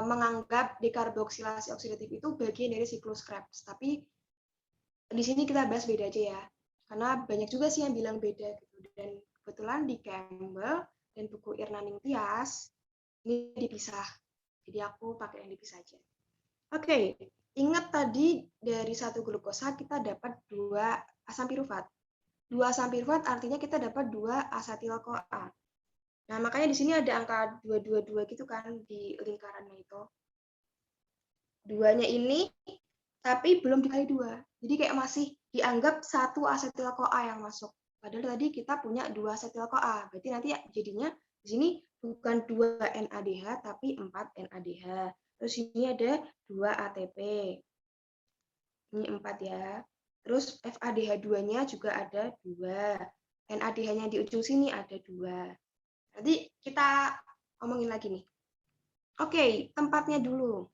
menganggap dekarboksilasi oksidatif itu bagian dari siklus Krebs. Tapi di sini kita bahas beda aja ya. Karena banyak juga sih yang bilang beda gitu. Dan kebetulan di Campbell dan buku Irnaning Tias ini dipisah. Jadi aku pakai yang dipisah aja. Oke, ingat tadi dari 1 glukosa kita dapat 2 asam pirufat. 2 asam pirufat artinya kita dapat 2 asetil-CoA. Nah, makanya di sini ada angka 222 gitu kan di lingkarannya itu. 2-nya ini tapi belum dikali 2. Jadi kayak masih dianggap 1 asetil-CoA yang masuk. Padahal tadi kita punya 2 asetil-CoA. Berarti nanti jadinya di sini bukan 2 NADH tapi 4 NADH. Terus ini ada 2 ATP. Ini 4 ya. Terus FADH2-nya juga ada 2. NADH-nya di ujung sini ada 2. Nanti kita ngomongin lagi nih. Oke, tempatnya dulu.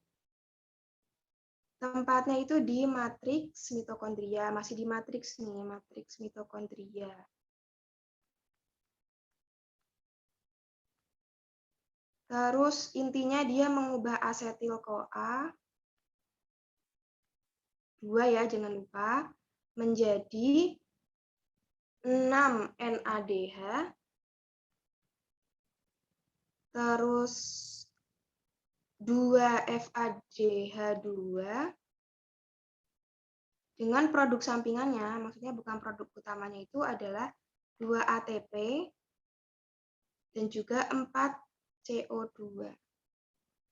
Tempatnya itu di matriks mitokondria. Masih di matriks nih, matriks mitokondria. Terus intinya dia mengubah asetil-CoA 2 ya, jangan lupa, menjadi 6 NADH, terus 2 FADH2 dengan produk sampingannya, maksudnya bukan produk utamanya itu adalah 2 ATP dan juga 4 CO2.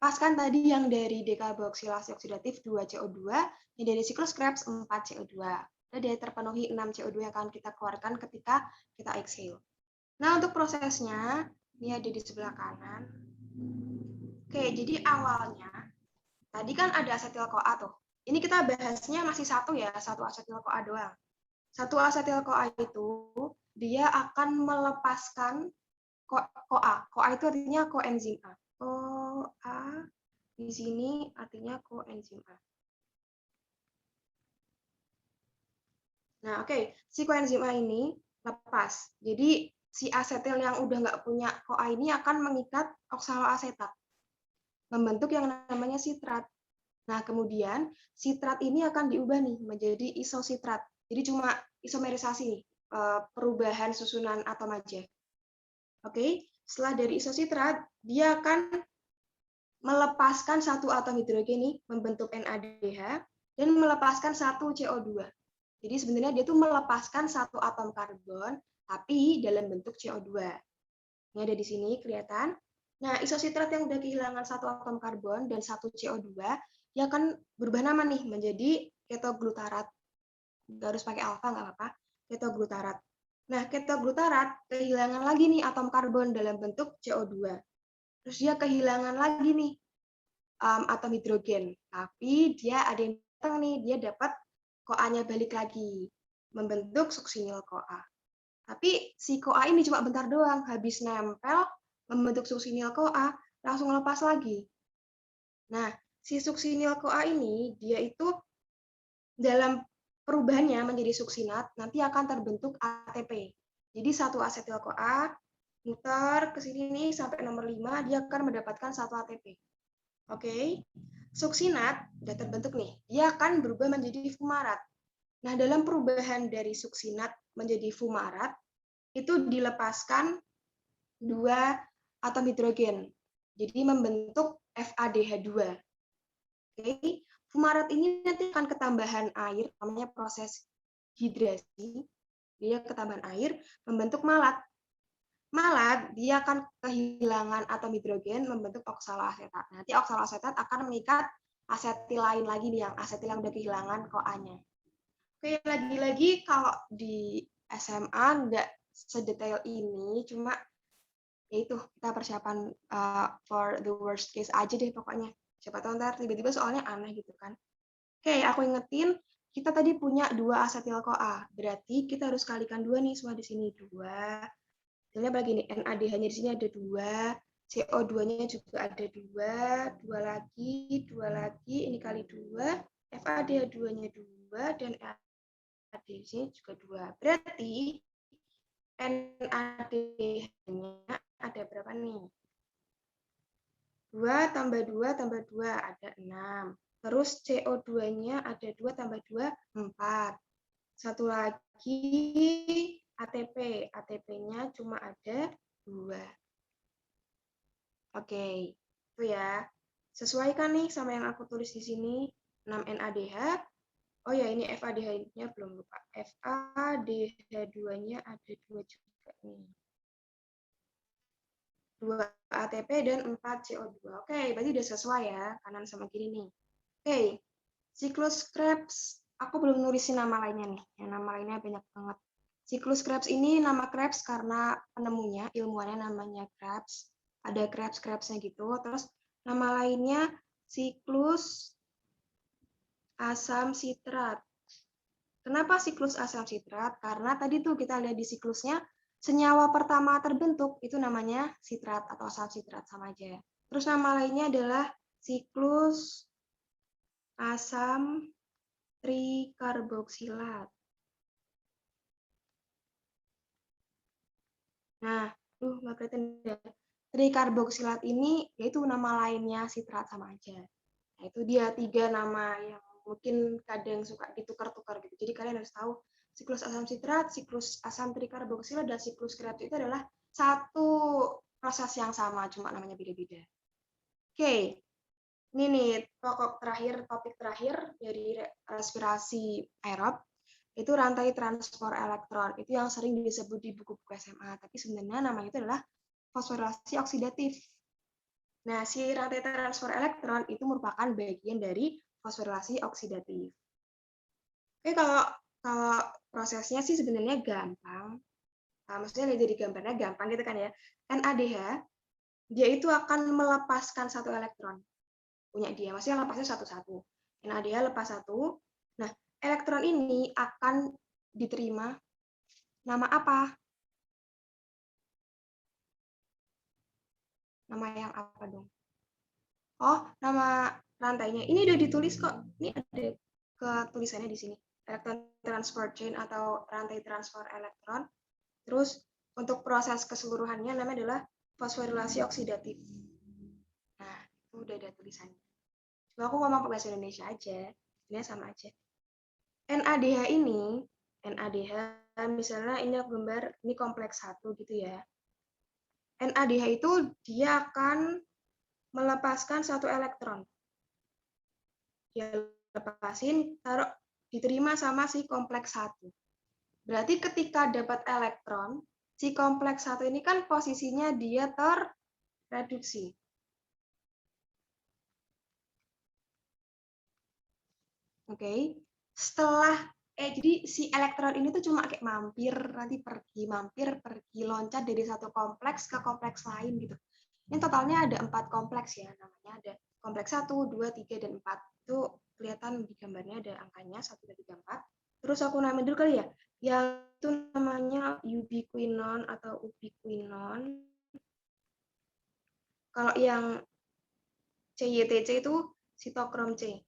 Pas kan tadi yang dari dekarboksilasi oksidatif 2 CO2, yang dari siklus Krebs 4 CO2. Udah dia terpenuhi 6 CO2 yang akan kita keluarkan ketika kita exhale. Nah, untuk prosesnya, ini ada di sebelah kanan. Oke, jadi awalnya, tadi kan ada asetil-CoA tuh. Ini kita bahasnya masih satu ya, satu asetil-CoA doang. Satu asetil-CoA itu, dia akan melepaskan CoA. CoA itu artinya koenzim A. CoA di sini artinya koenzim A. Nah, oke. Si koenzim A ini lepas. Jadi, si asetil yang udah nggak punya CoA ini akan mengikat oksaloasetat. Membentuk yang namanya sitrat. Nah, kemudian sitrat ini akan diubah nih menjadi isositrat. Jadi cuma isomerisasi nih, perubahan susunan atom aja. Oke, setelah dari isositrat, dia akan melepaskan satu atom hidrogen nih, membentuk NADH, dan melepaskan satu CO2. Jadi sebenarnya dia tuh melepaskan satu atom karbon, tapi dalam bentuk CO2. Ini ada di sini, kelihatan. Nah, isositrat yang udah kehilangan satu atom karbon dan satu CO2, dia akan berubah nama nih, menjadi ketoglutarat. Nggak harus pakai alfa, nggak apa-apa. Ketoglutarat. Nah, ketoglutarat kehilangan lagi nih atom karbon dalam bentuk CO2. Terus dia kehilangan lagi nih atom hidrogen. Tapi dia ada yang datang nih, dia dapat CoA-nya balik lagi. Membentuk suksinil-CoA. Tapi si CoA ini cuma bentar doang. Habis nempel, membentuk suksinil-CoA, langsung lepas lagi. Nah, si suksinil-CoA ini, dia itu dalam perubahannya menjadi suksinat, nanti akan terbentuk ATP. Jadi satu asetil-CoA muter ke sini nih sampai nomor 5, dia akan mendapatkan satu ATP. Oke. Suksinat udah terbentuk nih. Dia akan berubah menjadi fumarat. Nah, dalam perubahan dari suksinat menjadi fumarat, itu dilepaskan 2 atom hidrogen. Jadi membentuk FADH2. Oke. Fumarat ini nanti akan ketambahan air, namanya proses hidrasi. Dia ketambahan air, membentuk malat. Malat, dia akan kehilangan atom hidrogen, membentuk oksaloasetat. Nanti oksaloasetat akan mengikat asetil lain lagi nih, yang asetil yang udah kehilangan CoA-nya. Oke, lagi-lagi kalau di SMA nggak sedetail ini, cuma yaitu kita persiapan for the worst case aja deh pokoknya. Siapa tahu ntar tiba-tiba soalnya aneh gitu kan. Oke, aku ingetin, kita tadi punya 2 asetil-CoA. Berarti kita harus kalikan 2 nih semua di sini. 2. Misalnya begini, NADH-nya di sini ada 2, CO2-nya juga ada 2, 2 lagi, ini kali 2, FADH2-nya 2, dan NADH di sini juga 2. Berarti NADH-nya ada berapa nih? 2 tambah 2 tambah 2, ada 6. Terus CO2-nya ada 2 tambah 2, 4. Satu lagi ATP. ATP-nya cuma ada 2. Oke, itu ya. Sesuaikan nih sama yang aku tulis di sini, 6 NADH. Oh ya, ini FADH-nya belum lupa. FADH2-nya ada 2 juga nih. 2 ATP dan 4 CO2. Oke, berarti udah sesuai ya, kanan sama kiri nih. Oke, siklus Krebs. Aku belum nulisin nama lainnya nih. Yang nama lainnya banyak banget. Siklus Krebs ini nama Krebs karena penemunya, ilmuwannya namanya Krebs. Ada Krebs-Krebsnya gitu. Terus nama lainnya siklus asam sitrat. Kenapa siklus asam sitrat? Karena tadi tuh kita lihat di siklusnya, senyawa pertama terbentuk itu namanya sitrat atau asam sitrat, sama aja. Terus nama lainnya adalah siklus asam trikarboksilat. Nah, nggak kelihatan ya. Trikarboksilat ini yaitu nama lainnya sitrat, sama aja. Nah, itu dia 3 nama yang mungkin kadang suka ditukar-tukar gitu. Jadi kalian harus tahu siklus asam sitrat, siklus asam trikarboksilat, dan siklus Krebs itu adalah satu proses yang sama, cuma namanya beda-beda. Oke, ini nih topik terakhir dari respirasi aerob. Itu rantai transport elektron. Itu yang sering disebut di buku-buku SMA. Tapi sebenarnya namanya itu adalah fosforilasi oksidatif. Nah, si rantai transport elektron itu merupakan bagian dari fosforilasi oksidatif. Oke, kalau prosesnya sih sebenarnya gampang. Maksudnya dari gambarnya gampang gitu kan ya. NADH, dia itu akan melepaskan satu elektron. Punya dia, maksudnya lepasnya satu-satu. NADH lepas satu. Nah, elektron ini akan diterima nama apa? Nama yang apa dong? Oh, nama rantainya. Ini udah ditulis kok. Ini ada ketulisannya di sini. Electron transport chain atau rantai transfer elektron. Terus untuk proses keseluruhannya namanya adalah fosforilasi oksidatif. Nah, itu udah ada tulisannya. Cuma aku ngomong pakai bahasa Indonesia aja. Ini sama aja. NADH ini, NADH misalnya ini aku gambar, ini kompleks 1 gitu ya. NADH itu dia akan melepaskan satu elektron. Dia lepasin, taruh, diterima sama si kompleks 1. Berarti ketika dapat elektron, si kompleks 1 ini kan posisinya dia terreduksi. Oke. Setelah jadi si elektron ini tuh cuma kayak mampir, nanti mampir pergi, loncat dari satu kompleks ke kompleks lain gitu. Ini totalnya ada 4 kompleks ya, namanya ada kompleks 1, 2, 3, dan 4. Itu kelihatan di gambarnya ada angkanya 1, 2, 3, 4. Terus aku namain dulu kali ya. Yang itu namanya ubiquinon atau ubiquinon. Kalau yang CYTC itu sitokrom C.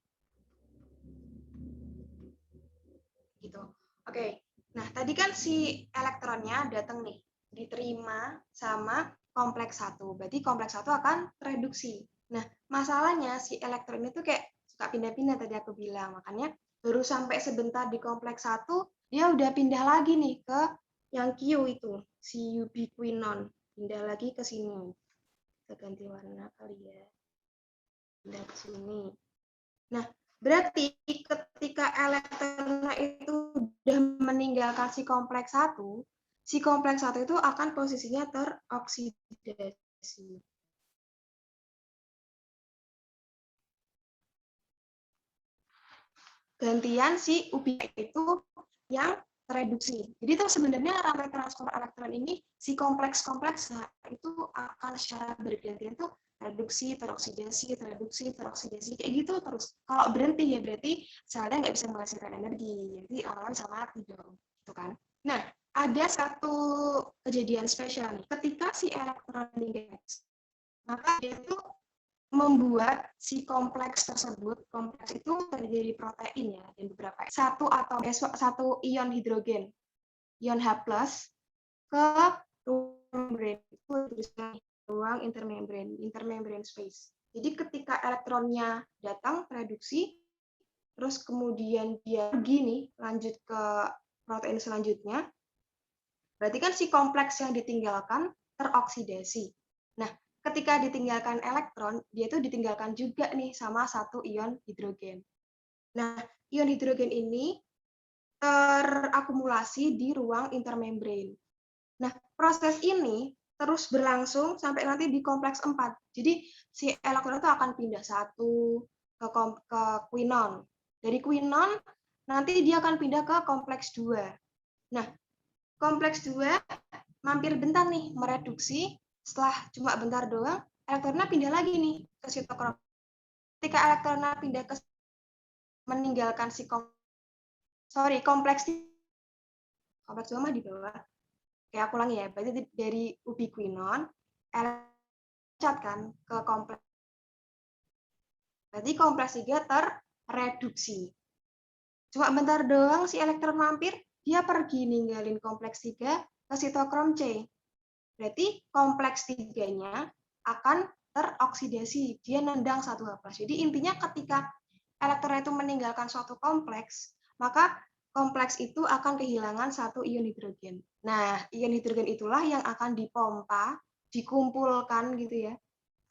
Gitu. Oke. Nah, tadi kan si elektronnya datang nih, diterima sama kompleks 1. Berarti kompleks 1 akan tereduksi. Nah, masalahnya si elektron itu kayak suka pindah-pindah tadi aku bilang. Makanya baru sampai sebentar di kompleks 1, dia udah pindah lagi nih ke yang Q itu, si ubiquinon. Pindah lagi ke sini. Kita ganti warna kali ya. Pindah ke sini. Nah, berarti ketika elektronnya itu sudah meninggalkan si kompleks 1 itu akan posisinya teroksidasi. Gantian si ubi itu yang tereduksi. Jadi itu sebenarnya rantai transfer elektron ini si kompleks-kompleks itu akan secara bergantian tuh reduksi, teroksidasi, reduksi, teroksidasi, kayak gitu terus. Kalau berhenti ya berarti selnya nggak bisa menghasilkan energi, jadi akan sama mati dong, gitu kan. Nah, ada satu kejadian spesial nih. Ketika si elektron meninggalkan, maka dia tuh membuat si kompleks tersebut, kompleks itu terdiri dari protein ya, dan beberapa satu ion hidrogen, ion H+, ke ruang intermembrane space. Jadi ketika elektronnya datang tereduksi, terus kemudian dia pergi nih lanjut ke protein selanjutnya, berarti kan si kompleks yang ditinggalkan teroksidasi. Nah, ketika ditinggalkan elektron, dia itu ditinggalkan juga nih sama satu ion hidrogen. Nah, ion hidrogen ini terakumulasi di ruang intermembrane. Nah, proses ini terus berlangsung sampai nanti di kompleks 4. Jadi, si elektron itu akan pindah satu ke quinon. Dari quinon, nanti dia akan pindah ke kompleks 2. Nah, kompleks 2 mampir bentar nih, mereduksi, setelah cuma bentar doang, elektronnya pindah lagi nih ke sitokrom. Ketika elektronnya pindah ke meninggalkan si kompleks 2 mah di bawah. Oke, aku ulangi ya. Berarti dari ubiquinon loncat kan ke kompleks. Berarti kompleks 3 terreduksi. Cuma bentar doang si elektron mampir, dia pergi ninggalin kompleks 3 ke sitokrom C. Berarti kompleks 3-nya akan teroksidasi. Dia nendang 1H+. Jadi intinya ketika elektron itu meninggalkan suatu kompleks, maka kompleks itu akan kehilangan 1 ion hidrogen. Nah, ion hidrogen itulah yang akan dipompa, dikumpulkan gitu ya,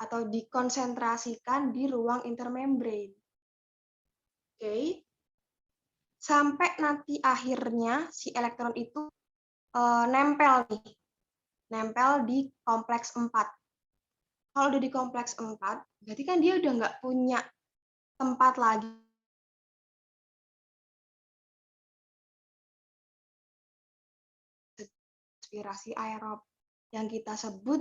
atau dikonsentrasikan di ruang intermembrane. Oke. Sampai nanti akhirnya si elektron itu nempel nih. Nempel di kompleks 4. Kalau udah di kompleks 4, berarti kan dia udah nggak punya tempat lagi respirasi aerob. Yang kita sebut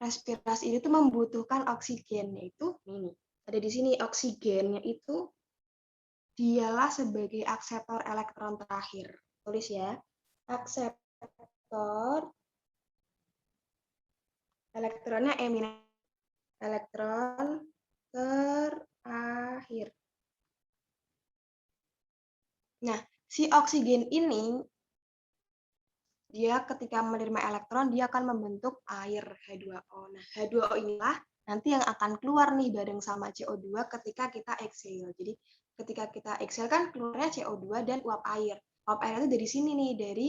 respirasi ini tuh membutuhkan oksigen, yaitu ini. Ada di sini oksigennya itu dialah sebagai akseptor elektron terakhir. Tulis ya. Akseptor elektronnya eminen. Elektron terakhir. Nah, si oksigen ini dia ketika menerima elektron dia akan membentuk air H2O. Nah, H2O inilah nanti yang akan keluar nih bareng sama CO2 ketika kita exhale. Jadi ketika kita exhale kan keluarnya CO2 dan uap air. Uap air itu dari sini nih, dari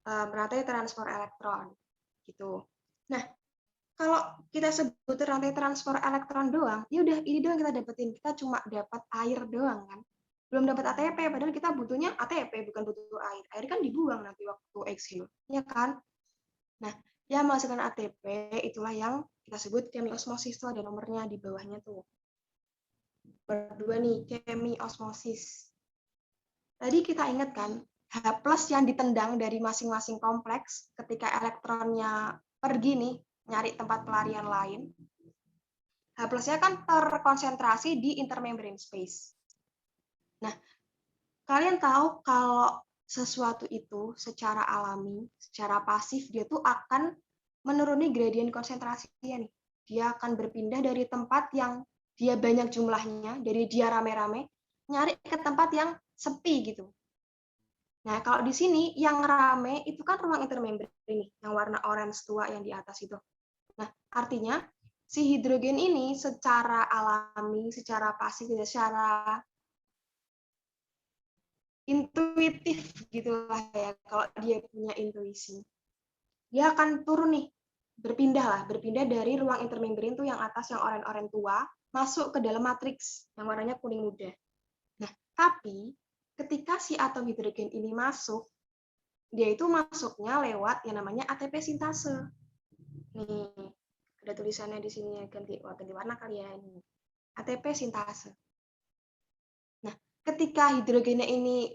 rantai transfer elektron. Gitu. Nah, kalau kita sebut rantai transfer elektron doang, ya udah ini doang kita dapetin. Kita cuma dapat air doang kan. Belum dapat ATP, padahal kita butuhnya ATP, bukan butuh air. Air kan dibuang nanti waktu exhale, ya kan? Nah, yang menghasilkan ATP itulah yang kita sebut chemiosmosis, tuh ada nomornya di bawahnya tuh. Berdua nih, chemiosmosis. Tadi kita ingat kan, H+ yang ditendang dari masing-masing kompleks ketika elektronnya pergi nih, nyari tempat pelarian lain. H+-nya kan terkonsentrasi di intermembrane space. Nah, kalian tahu kalau sesuatu itu secara alami, secara pasif, dia tuh akan menuruni gradien konsentrasinya nih. Dia akan berpindah dari tempat yang dia banyak jumlahnya, dari dia rame-rame, nyari ke tempat yang sepi gitu. Nah, kalau di sini yang rame itu kan ruang intermembrane nih, yang warna orange tua yang di atas itu. Nah, artinya si hidrogen ini secara alami, secara pasif, secara intuitif gitulah ya, kalau dia punya intuisi. Dia akan turun nih, berpindah dari ruang intermembrane tuh yang atas yang oranye-oranye tua, masuk ke dalam matriks yang warnanya kuning muda. Nah, tapi ketika si atom hidrogen ini masuk, dia itu masuknya lewat yang namanya ATP sintase. Nih, ada tulisannya di sini, ganti warna kali ya ini. ATP sintase. Nah, ketika hidrogennya ini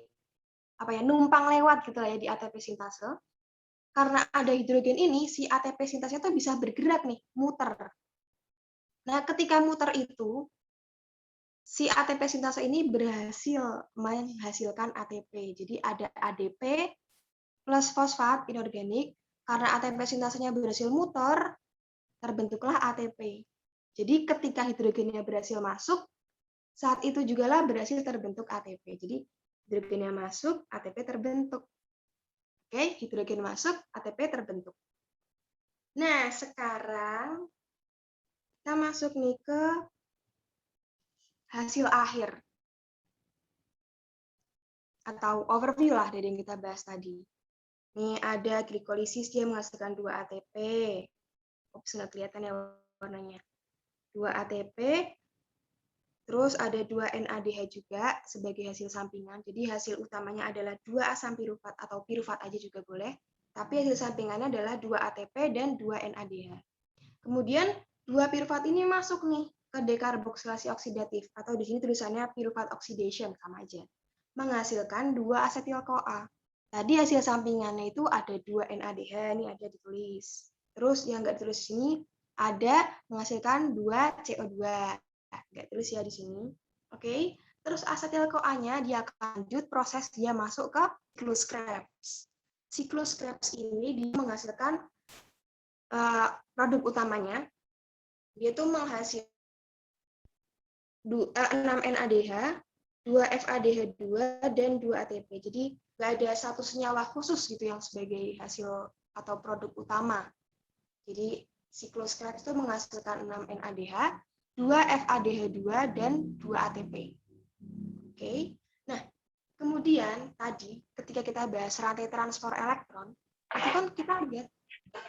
numpang lewat gitu ya di ATP sintase, karena ada hidrogen ini, si ATP sintase itu bisa bergerak nih, muter. Nah, ketika muter itu, si ATP sintase ini berhasil menghasilkan ATP. Jadi ada ADP plus fosfat inorganik, karena ATP sintasenya berhasil muter, terbentuklah ATP. Jadi ketika hidrogennya berhasil masuk, saat itu juga lah berhasil terbentuk ATP. Jadi hidrogennya masuk, ATP terbentuk. Oke, hidrogen masuk, ATP terbentuk. Nah, sekarang kita masuk nih ke hasil akhir. Atau overview lah dari yang kita bahas tadi. Nih ada glikolisis, dia menghasilkan 2 ATP. Oops, nggak kelihatan ya warnanya. 2 ATP, terus ada 2 NADH juga sebagai hasil sampingan. Jadi hasil utamanya adalah 2 asam pirufat atau pirufat aja juga boleh. Tapi hasil sampingannya adalah 2 ATP dan 2 NADH. Kemudian 2 pirufat ini masuk nih ke dekarboksilasi oksidatif atau di sini tulisannya pirufat oxidation sama aja. Menghasilkan 2 asetil-CoA. Tadi hasil sampingannya itu ada 2 NADH, ini ada ditulis. Terus yang nggak ditulis di sini ada menghasilkan 2 CO2. Nggak tulis ya di sini. Oke. Terus asetil-CoA-nya dia akan lanjut proses dia masuk ke siklus Krebs. Siklus Krebs ini dia menghasilkan produk utamanya. Dia tuh menghasilkan 6 NADH, 2 FADH2, dan 2 ATP. Jadi nggak ada satu senyawa khusus gitu yang sebagai hasil atau produk utama. Jadi siklus Krebs itu menghasilkan 6 NADH, 2 FADH2, dan 2 ATP. Oke. Nah, kemudian tadi ketika kita bahas rantai transfer elektron, itu kan kita lihat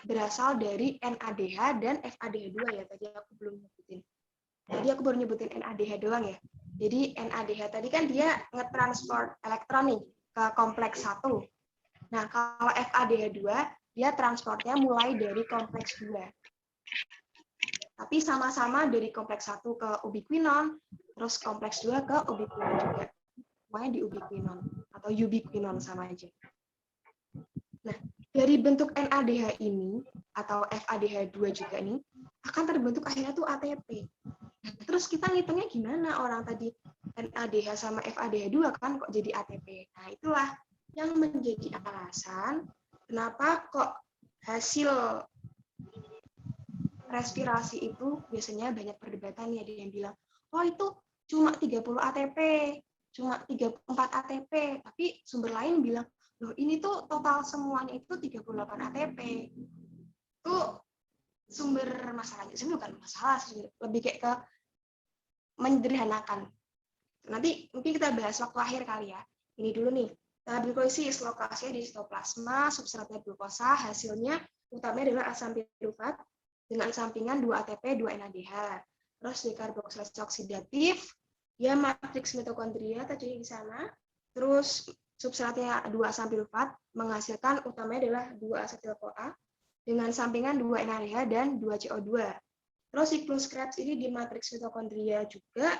berasal dari NADH dan FADH2 ya. Tadi aku belum nyebutin. Tadi aku baru nyebutin NADH doang ya. Jadi NADH tadi kan dia nge-transport elektron nih ke kompleks 1. Nah, kalau FADH2 dia transportnya mulai dari kompleks 2. Tapi sama-sama dari kompleks 1 ke ubiquinon, terus kompleks 2 ke ubiquinon juga. Semuanya di ubiquinon atau ubiquinon sama aja. Nah, dari bentuk NADH ini atau FADH2 juga ini akan terbentuk akhirnya tuh ATP. Terus kita ngitungnya gimana, orang tadi NADH sama FADH2 kan kok jadi ATP. Nah, itulah yang menjadi alasan kenapa kok hasil respirasi itu biasanya banyak perdebatan ya, ada yang bilang, oh itu cuma 30 ATP, cuma 34 ATP, tapi sumber lain bilang, loh ini tuh total semuanya itu 38 ATP. Itu sumber masalahnya, sebenarnya bukan masalah, lebih kayak ke menyederhanakan. Nanti mungkin kita bahas waktu akhir kali ya. Ini dulu nih, tahap glikolisis, lokasinya di sitoplasma, substratnya glukosa, hasilnya utamanya adalah asam pirufat, dengan sampingan 2 ATP, 2 NADH. Terus dekarboksilasi oksidatif, dia matriks mitokondria tadi di sana. Terus substratnya 2 asam pirufat menghasilkan utamanya adalah 2 asetil-CoA dengan sampingan 2 NADH dan 2 CO2. Terus siklus Krebs ini di matriks mitokondria juga.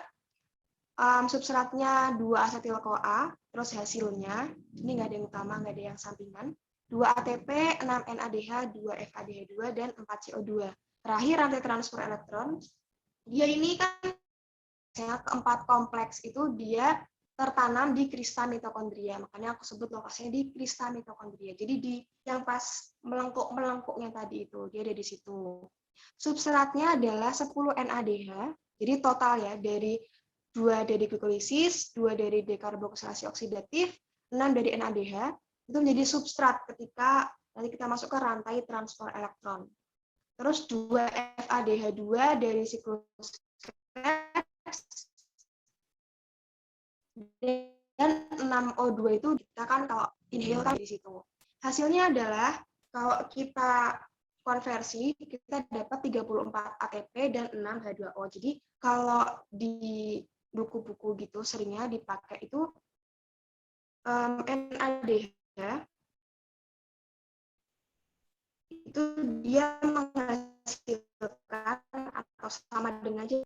Substratnya 2 asetil-CoA, terus hasilnya ini nggak ada yang utama, nggak ada yang sampingan. 2 ATP, 6 NADH, 2 FADH2, dan 4 CO2. Terakhir, rantai transfer elektron. Dia ini kan keempat kompleks itu dia tertanam di krista mitokondria. Makanya aku sebut lokasinya di krista mitokondria. Jadi di yang pas melengkuk-melengkuknya tadi itu, dia ada di situ. Substratnya adalah 10 NADH. Jadi total ya, dari 2 dari glikolisis, 2 dari dekarboksilasi oksidatif, 6 dari NADH, itu menjadi substrat ketika nanti kita masuk ke rantai transfer elektron. Terus 2 FADH2 dari siklus Krebs, dan 6 O2 itu kita kan kalau inhale kan di situ. Hasilnya adalah kalau kita konversi, kita dapat 34 ATP dan 6 H2O. Jadi kalau di buku-buku gitu seringnya dipakai itu NADH itu dia menghasilkan atau sama dengan 3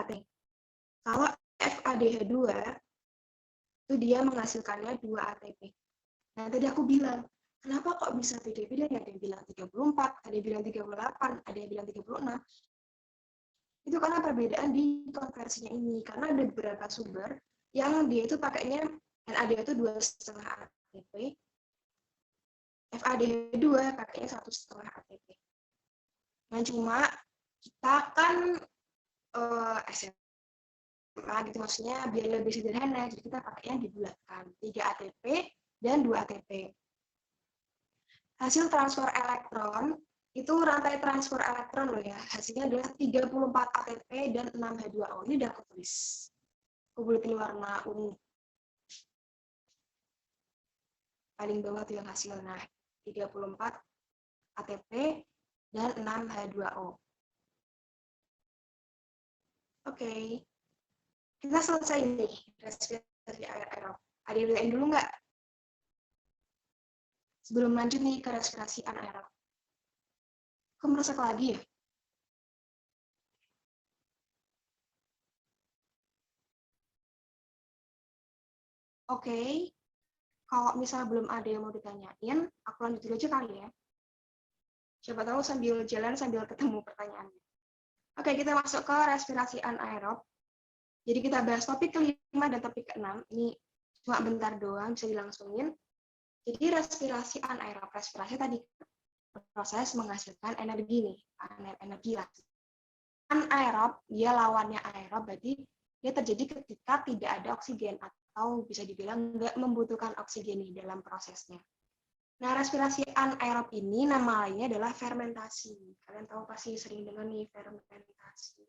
ATP. Kalau FADH2 itu dia menghasilkannya 2 ATP. Nah, tadi aku bilang, kenapa kok bisa beda-beda? Ada yang bilang 34, ada yang bilang 38, ada yang bilang 36. Itu karena perbedaan di konversinya ini. Karena ada beberapa sumber yang dia itu pakainya NADH itu 2,5 ATP, FADH2 pakainya 1,5 ATP. Nah, cuma kita kan SMA gitu, maksudnya biar lebih sederhana, jadi kita pakainya dibulatkan 3 ATP dan 2 ATP. Hasil transfer elektron itu rantai transfer elektron loh ya, hasilnya adalah 34 ATP dan 6 H2O. Ini udah aku tulis. Aku buletin warna ungu. Paling bawah tuh yang hasil. Nah, 34 ATP dan 6 H2O. Oke. Kita selesai nih respirasi aerob. Ada yang lain dulu nggak? Sebelum lanjut nih ke respirasi anaerob. Kok merusak lagi ya? Oke. kalau misalnya belum ada yang mau ditanyain, aku lanjut dulu aja kali ya. Siapa tahu sambil jalan sambil ketemu pertanyaannya. Oke, kita masuk ke respirasi anaerob. Jadi kita bahas topik kelima dan topik keenam. Ini cuma bentar doang, bisa dilangsungin. Jadi respirasi anaerob. Respirasi tadi proses menghasilkan energi nih, energi lah. Anaerob, dia lawannya aerob, berarti dia terjadi ketika tidak ada oksigen atau bisa dibilang nggak membutuhkan oksigen nih dalam prosesnya. Nah, respirasi anaerob ini nama lainnya adalah fermentasi. Kalian tahu pasti sering dengar nih fermentasi.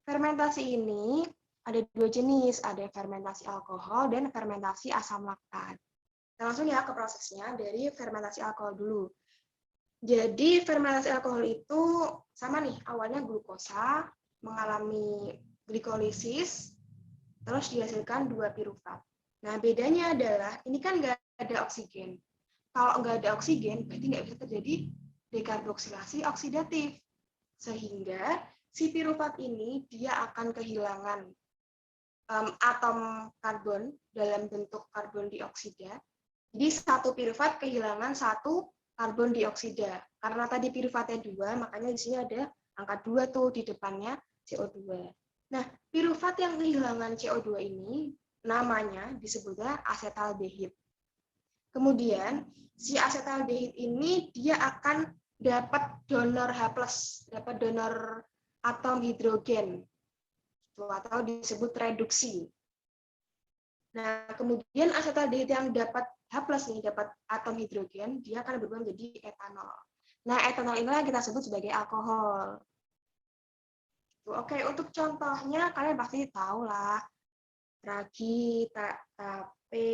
Fermentasi ini ada dua jenis, ada fermentasi alkohol dan fermentasi asam laktat. Nah, langsung ya ke prosesnya dari fermentasi alkohol dulu. Jadi fermentasi alkohol itu sama nih, awalnya glukosa mengalami glikolisis, terus dihasilkan 2 pirufat. Nah, bedanya adalah ini kan nggak ada oksigen. Kalau nggak ada oksigen, berarti nggak bisa terjadi dekarboksilasi oksidatif. Sehingga si pirufat ini dia akan kehilangan atom karbon dalam bentuk karbon dioksida. Jadi satu pirufat kehilangan satu karbon dioksida. Karena tadi piruvatnya 2, makanya di sini ada angka 2 tuh di depannya CO2. Nah, pirufat yang kehilangan CO2 ini namanya disebutnya asetaldehid. Kemudian si asetaldehid ini dia akan dapat donor H+, dapat donor atom hidrogen atau disebut reduksi. Nah, kemudian asetaldehid yang dapat H+ nih, dapat atom hidrogen, dia akan berubah menjadi etanol. Nah, etanol inilah yang kita sebut sebagai alkohol. Oke, untuk contohnya kalian pasti tahu lah. Ragi, tape.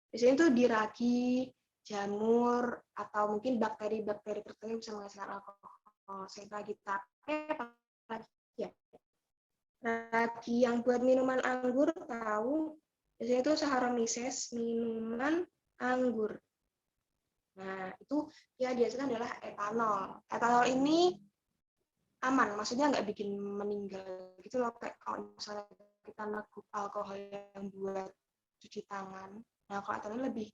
Biasanya itu di ragi, jamur, atau mungkin bakteri-bakteri tertentu bisa menghasilkan alkohol. Selain ragi, tape, apalagi ya. Ragi yang buat minuman anggur tahu, biasanya itu Saccharomyces, minuman anggur. Nah, itu ya dihasilkan adalah etanol. Etanol ini aman, maksudnya nggak bikin meninggal gitu loh, kayak kalau misalnya kita nakup alkohol yang buat cuci tangan. Nah, kalau etanol lebih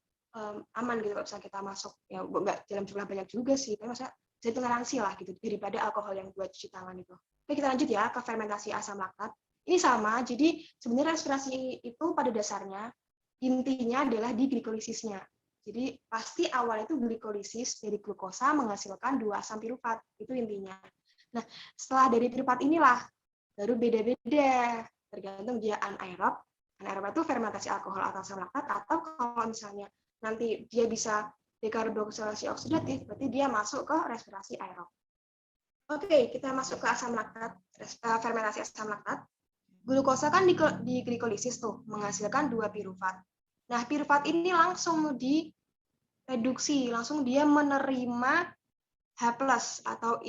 aman gitu kalau misalnya kita masuk, ya nggak dalam jumlah banyak juga sih, tapi maksudnya bisa toleransi lah gitu daripada alkohol yang buat cuci tangan itu. Oke, kita lanjut ya ke fermentasi asam laktat. Ini sama, jadi sebenarnya respirasi itu pada dasarnya intinya adalah di glikolisisnya. Jadi pasti awal itu glikolisis dari glukosa menghasilkan 2 asam pirufat, itu intinya. Nah, setelah dari pirufat inilah baru beda-beda, tergantung dia anaerob. Anaerob itu fermentasi alkohol atau asam laktat, atau kalau misalnya nanti dia bisa dekarboksilasi oksidatif, berarti dia masuk ke respirasi aerob. Oke, kita masuk ke asam laktat, fermentasi asam laktat. Glukosa kan di glikolisis tuh, menghasilkan 2 pirufat. Nah, pirufat ini langsung direduksi, langsung dia menerima H+ atau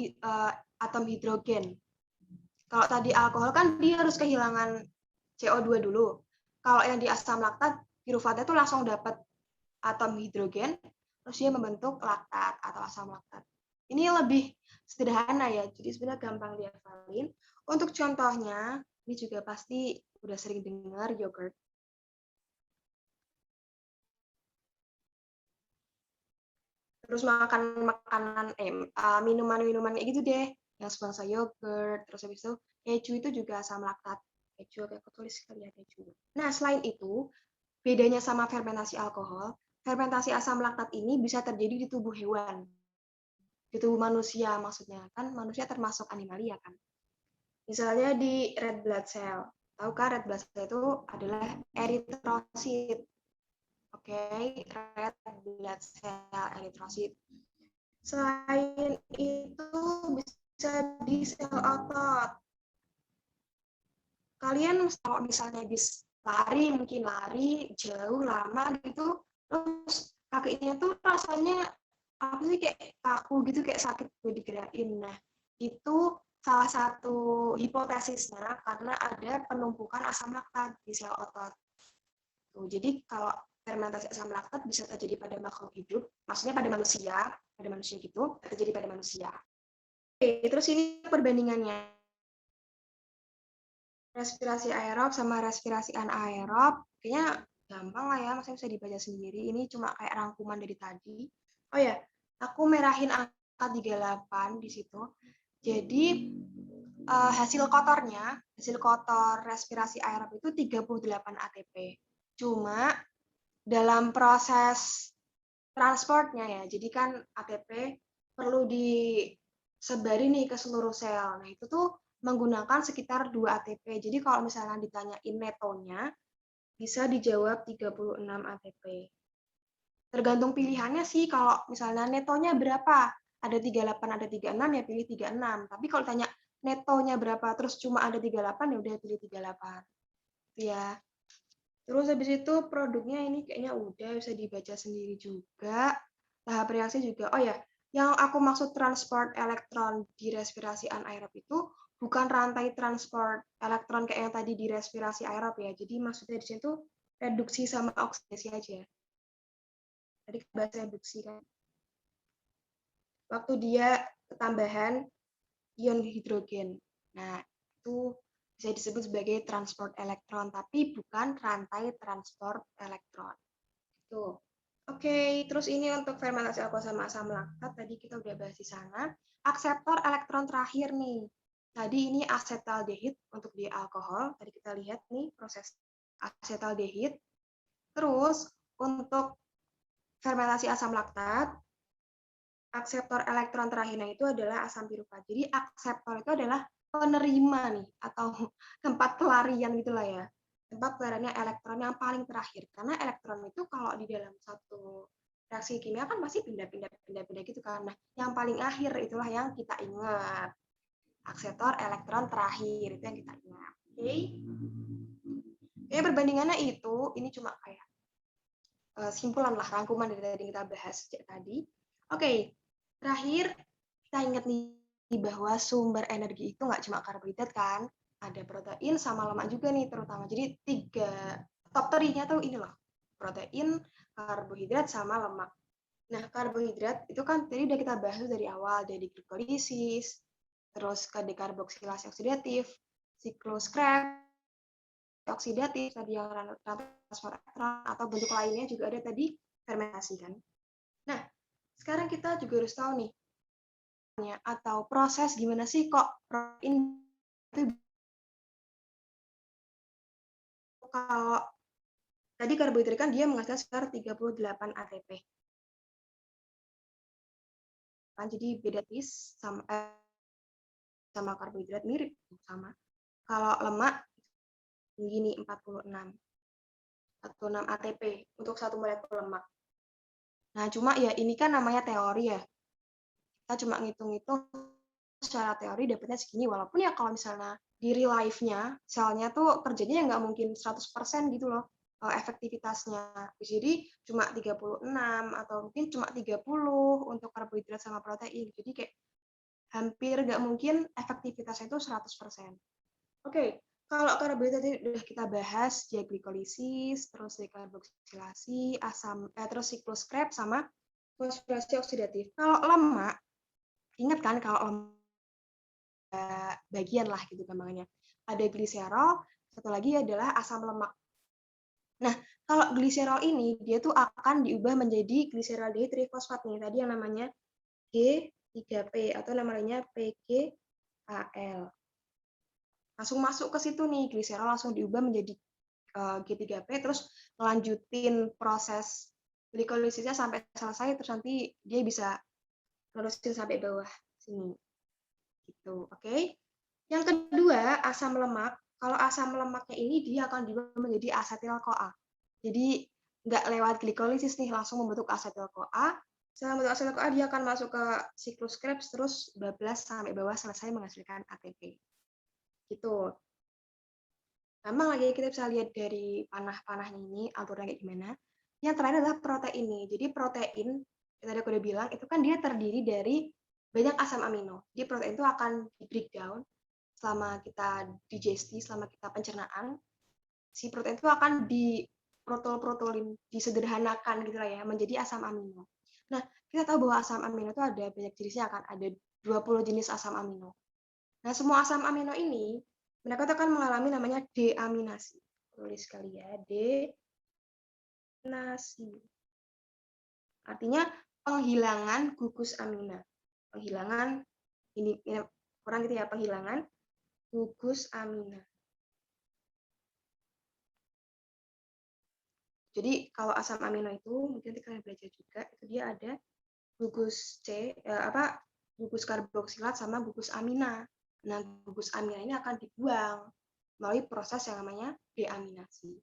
atom hidrogen. Kalau tadi alkohol kan dia harus kehilangan CO2 dulu. Kalau yang di asam laktat, piruvatnya itu langsung dapat atom hidrogen, terus dia membentuk laktat atau asam laktat. Ini lebih sederhana ya, jadi sebenarnya gampang dihafalin. Untuk contohnya, ini juga pasti udah sering dengar yogurt. Terus makan makanan minuman-minuman kayak gitu deh, yang sebangsa yogurt, terus habis itu keju itu juga asam laktat. Keju, aku tulis sekali ya keju. Nah, selain itu, bedanya sama fermentasi alkohol, fermentasi asam laktat ini bisa terjadi di tubuh hewan. Di tubuh manusia maksudnya, kan manusia termasuk animalia kan. Misalnya di red blood cell. Tahukah red blood cell itu adalah eritrosit. Oke, red blood cell eritrosit. Selain itu bisa di sel otot. Kalian kalau misalnya habis lari, mungkin lari jauh lama gitu, terus kakinya tuh rasanya apa sih, kayak kaku gitu, kayak sakit buat digerakin. Nah, itu salah satu hipotesisnya karena ada penumpukan asam laktat di sel otot. Tuh, jadi kalau fermentasi asam laktat bisa terjadi pada makhluk hidup, maksudnya pada manusia gitu, terjadi pada manusia. Oke, terus ini perbandingannya. respirasi aerob sama respirasi anaerob. Kayaknya gampang lah ya, maksudnya bisa dibaca sendiri. Ini cuma kayak rangkuman dari tadi. Oh ya, aku merahin angka 38 di situ. Jadi hasil kotor respirasi aerob itu 38 ATP. Cuma dalam proses transportnya ya, jadi kan ATP perlu disebari nih ke seluruh sel. Nah, itu tuh menggunakan sekitar 2 ATP. Jadi kalau misalnya ditanyain netonya, bisa dijawab 36 ATP. Tergantung pilihannya sih, kalau misalnya netonya berapa, ada 38, ada 36, ya pilih 36. Tapi kalau tanya netonya berapa, terus cuma ada 38, ya udah pilih 38. Itu ya. Terus habis itu produknya ini kayaknya udah bisa dibaca sendiri juga. Tahap reaksi juga. Oh ya, yang aku maksud transport elektron di respirasi anaerob itu bukan rantai transport elektron kayak yang tadi di respirasi aerob ya. Jadi maksudnya di sini tuh reduksi sama oksidasi aja. Tadi bahasa reduksi kan. Waktu dia ketambahan ion hidrogen. Nah, itu bisa disebut sebagai transport elektron, tapi bukan rantai transport elektron. Tuh. Oke, terus ini untuk fermentasi alkohol sama asam laktat, tadi kita udah bahas di sana. Akseptor elektron terakhir nih. Tadi ini asetaldehid untuk di alkohol, tadi kita lihat nih proses asetaldehid. Terus untuk fermentasi asam laktat, akseptor elektron terakhirnya itu adalah asam piruvat. Jadi akseptor itu adalah penerima nih, atau tempat pelarian gitulah ya. Tempat pelariannya elektron yang paling terakhir. Karena elektron itu kalau di dalam satu reaksi kimia kan pasti pindah-pindah gitu kan. Nah, yang paling akhir itulah yang kita ingat. Akseptor elektron terakhir itu yang kita ingat. Oke. Oke, perbandingannya itu ini cuma kayak simpulan lah, rangkuman dari tadi kita bahas sejak tadi. Oke, terakhir kita ingat nih bahwa sumber energi itu nggak cuma karbohidrat kan, ada protein sama lemak juga nih terutama. Jadi 3 top 3-nya tuh ini loh, protein, karbohidrat sama lemak. Nah, karbohidrat itu kan tadi udah kita bahas dari awal, dari glikolisis, terus ke dekarboksilasi oksidatif, siklus Krebs oksidatif, tadi yang transport elektron, atau bentuk lainnya juga ada tadi fermentasi kan. Nah, sekarang kita juga harus tahu nih, atau proses gimana sih kok protein itu, kalau tadi karbohidrat kan dia menghasilkan sekitar 38 ATP. Kan jadi beda tipis sama karbohidrat mirip sama. Kalau lemak gini 46 ATP untuk satu molekul lemak. Nah, cuma ya ini kan namanya teori ya. Kita cuma ngitung-ngitung secara teori dapatnya segini, walaupun ya kalau misalnya di real life-nya selnya tuh kerjanya nggak mungkin 100% gitu loh efektivitasnya. Jadi cuma 36 atau mungkin cuma 30 untuk karbohidrat sama protein. Jadi kayak hampir nggak mungkin efektivitasnya itu 100%. Oke, kalau karbohidrat tadi udah kita bahas, dia glikolisis, terus dekarboksilasi, terus siklus Krebs sama fosforasi oksidatif. Kalau lemak, ingat kan kalau lemak bagian lah gitu gampangannya. Ada gliserol, satu lagi adalah asam lemak. Nah, kalau gliserol ini dia tuh akan diubah menjadi gliseraldehid trifosfat nih, tadi yang namanya G3P atau namanya PGAL. Langsung masuk ke situ nih, gliserol langsung diubah menjadi G3P, terus melanjutin proses glikolisisnya sampai selesai, terus nanti dia bisa nerusin sampai bawah sini. Gitu, oke? Yang kedua, asam lemak. Kalau asam lemaknya ini dia akan diubah menjadi asetil-CoA. Jadi nggak lewat glikolisis nih, langsung membentuk asetil-CoA. Setelah membentuk asetil-CoA, dia akan masuk ke siklus Krebs, terus bablas sampai bawah selesai menghasilkan ATP. Gitu. Gampang lagi kita bisa lihat dari panah-panahnya ini, aturannya kayak gimana. Yang terakhir adalah protein nih. Jadi protein, yang tadi aku udah bilang, itu kan dia terdiri dari banyak asam amino. Jadi protein itu akan di breakdown selama kita digesti, selama kita pencernaan. Si protein itu akan diprotol-protolin, disederhanakan gitu lah ya, menjadi asam amino. Nah, kita tahu bahwa asam amino itu ada banyak jenisnya kan, ada 20 jenis asam amino. Nah, semua asam amino ini mereka itu akan mengalami namanya deaminasi. Tulis sekali ya, deaminasi. Artinya penghilangan gugus amina. Penghilangan ini kurang gitu ya, penghilangan gugus amina. Jadi kalau asam amino itu mungkin kalian belajar juga, itu dia ada gugus gugus karboksilat sama gugus amina. Nah, gugus amina ini akan dibuang melalui proses yang namanya deaminasi.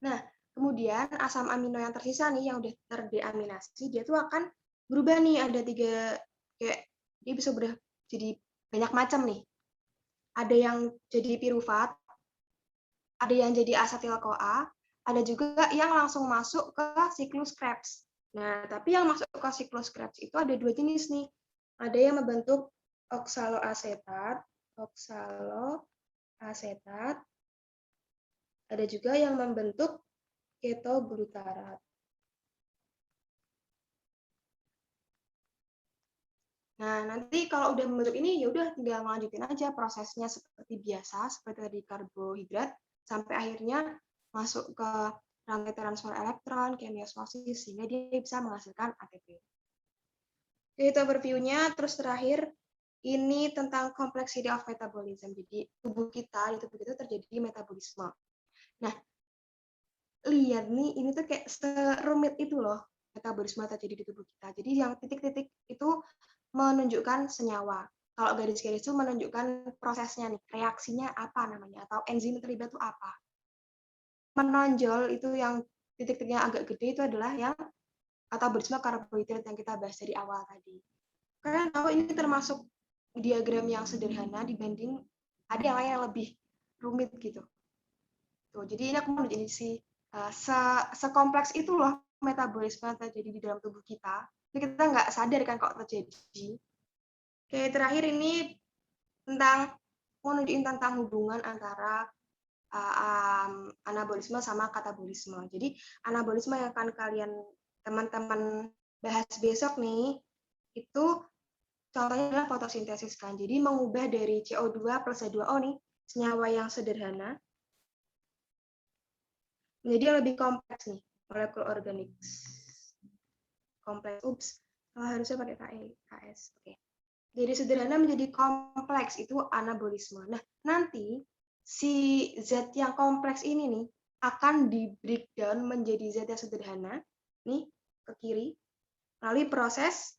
Nah, kemudian asam amino yang tersisa nih yang udah terdeaminasi, dia tuh akan berubah nih, ada 3 kayak dia bisa berubah jadi banyak macam nih. Ada yang jadi pirufat, ada yang jadi asetil-CoA, ada juga yang langsung masuk ke siklus Krebs. Nah, tapi yang masuk ke siklus Krebs itu ada 2 jenis nih. Ada yang membentuk oksaloasetat, ada juga yang membentuk ketoglutarat. Nah, nanti kalau udah membentuk ini, ya udah tinggal lanjutin aja prosesnya seperti biasa, seperti tadi karbohidrat, sampai akhirnya masuk ke rantai transfer elektron, kemiosmosis, sehingga dia bisa menghasilkan ATP. Jadi itu overview-nya, terus terakhir, ini tentang complexity of metabolism. Jadi di tubuh kita terjadi metabolisme. Nah, lihat nih, ini tuh kayak serumit itu loh, metabolisme terjadi di tubuh kita. Jadi yang titik-titik itu menunjukkan senyawa. Kalau garis-garis itu menunjukkan prosesnya nih, reaksinya apa namanya, atau enzim terlibat itu apa. Menonjol itu yang titik-titiknya agak gede itu adalah yang metabolisme karbohidrat yang kita bahas dari awal tadi. Kalian tahu ini termasuk diagram yang sederhana dibanding ada yang lain yang lebih rumit gitu. Tuh, jadi ini aku mau jadi sekompleks itu loh metabolisme yang terjadi di dalam tubuh kita. Jadi kita nggak sadar kan kok terjadi. Oke, terakhir ini tentang mau nunjukin tentang hubungan antara anabolisme sama katabolisme. Jadi anabolisme yang akan teman-teman bahas besok nih, itu contohnya adalah fotosintesis kan. Jadi mengubah dari CO2 plus H2O nih, senyawa yang sederhana, menjadi yang lebih kompleks nih, molekul organik. Kompleks, harusnya pakai KS. Oke. Dari sederhana menjadi kompleks, itu anabolisme. Nah, nanti si zat yang kompleks ini nih akan di breakdown menjadi zat yang sederhana nih ke kiri melalui proses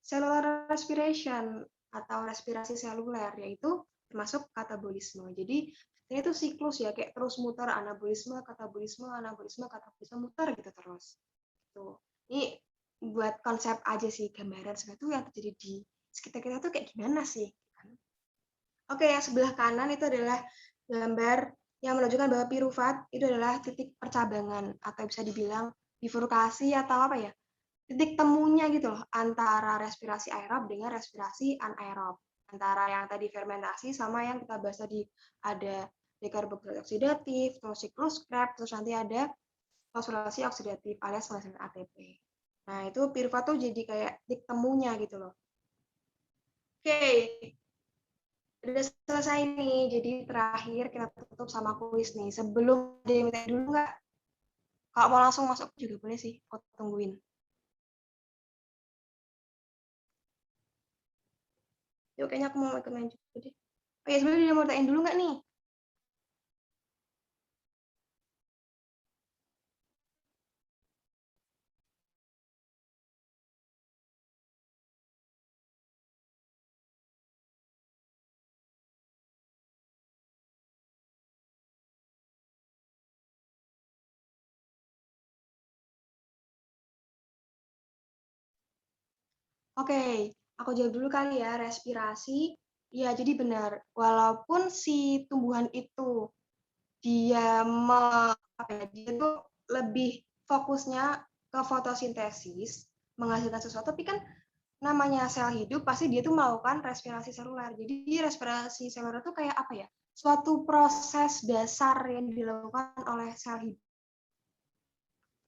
cellular respiration atau respirasi seluler, yaitu termasuk katabolisme. Jadi ini tuh siklus ya, kayak terus muter, anabolisme, katabolisme, muter gitu terus. Tuh. Ini buat konsep aja sih, gambaran sebenarnya tuh yang terjadi di sekitar kita tuh kayak gimana sih? Oke, yang sebelah kanan itu adalah gambar yang menunjukkan bahwa pirufat itu adalah titik percabangan atau bisa dibilang bifurkasi atau apa ya? Titik temunya gitu loh antara respirasi aerob dengan respirasi anaerob. Antara yang tadi fermentasi sama yang kita bahas tadi ada dekarboksil oksidatif, terus siklus Krebs, terus nanti ada fosforilasi oksidatif alias menghasilkan ATP. Nah, itu pirufat tuh jadi kayak titik temunya gitu loh. Oke, udah selesai nih. Jadi terakhir kita tutup sama kuis nih. Sebelum ada yang minta dulu nggak? Kalau mau langsung masuk juga boleh sih. Aku tungguin. Yuk, kayaknya aku mau ikut main juga deh. Oh ya, sebenarnya dia mau tanyain dulu nggak nih? Oke, aku jawab dulu kali ya, respirasi. Ya, jadi benar. Walaupun si tumbuhan itu dia dia tuh lebih fokusnya ke fotosintesis, menghasilkan sesuatu, tapi kan namanya sel hidup pasti dia tuh melakukan respirasi seluler. Jadi respirasi seluler itu kayak apa ya? Suatu proses dasar yang dilakukan oleh sel hidup.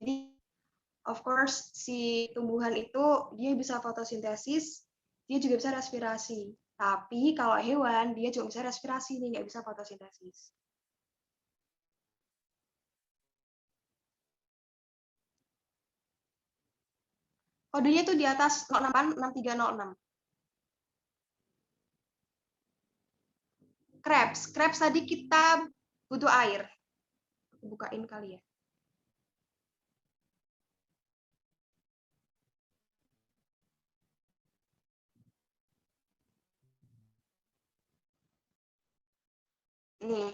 Jadi of course si tumbuhan itu dia bisa fotosintesis, dia juga bisa respirasi. Tapi kalau hewan, dia cuma bisa respirasi nih, nggak bisa fotosintesis. Kodenya tuh di atas 0686306. Crabs tadi kita butuh air. Aku bukain kali ya. Nih.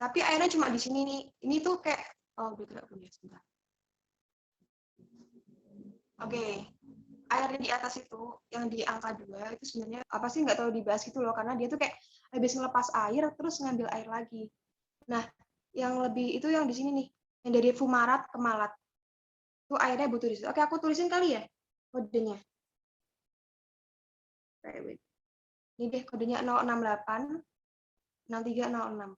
Tapi airnya cuma di sini nih. Ini tuh kayak, oh tidak punya sebentar. Oke. Airnya di atas itu, yang di angka 2, itu sebenarnya apa sih nggak terlalu dibahas gitu loh, karena dia tuh kayak habis ngelepas air, terus ngambil air lagi. Nah, yang lebih itu yang di sini nih, yang dari fumarat ke malat. Itu airnya butuh di situ. Oke, aku tulisin kali ya kodenya. Ini deh kodenya 068 6306.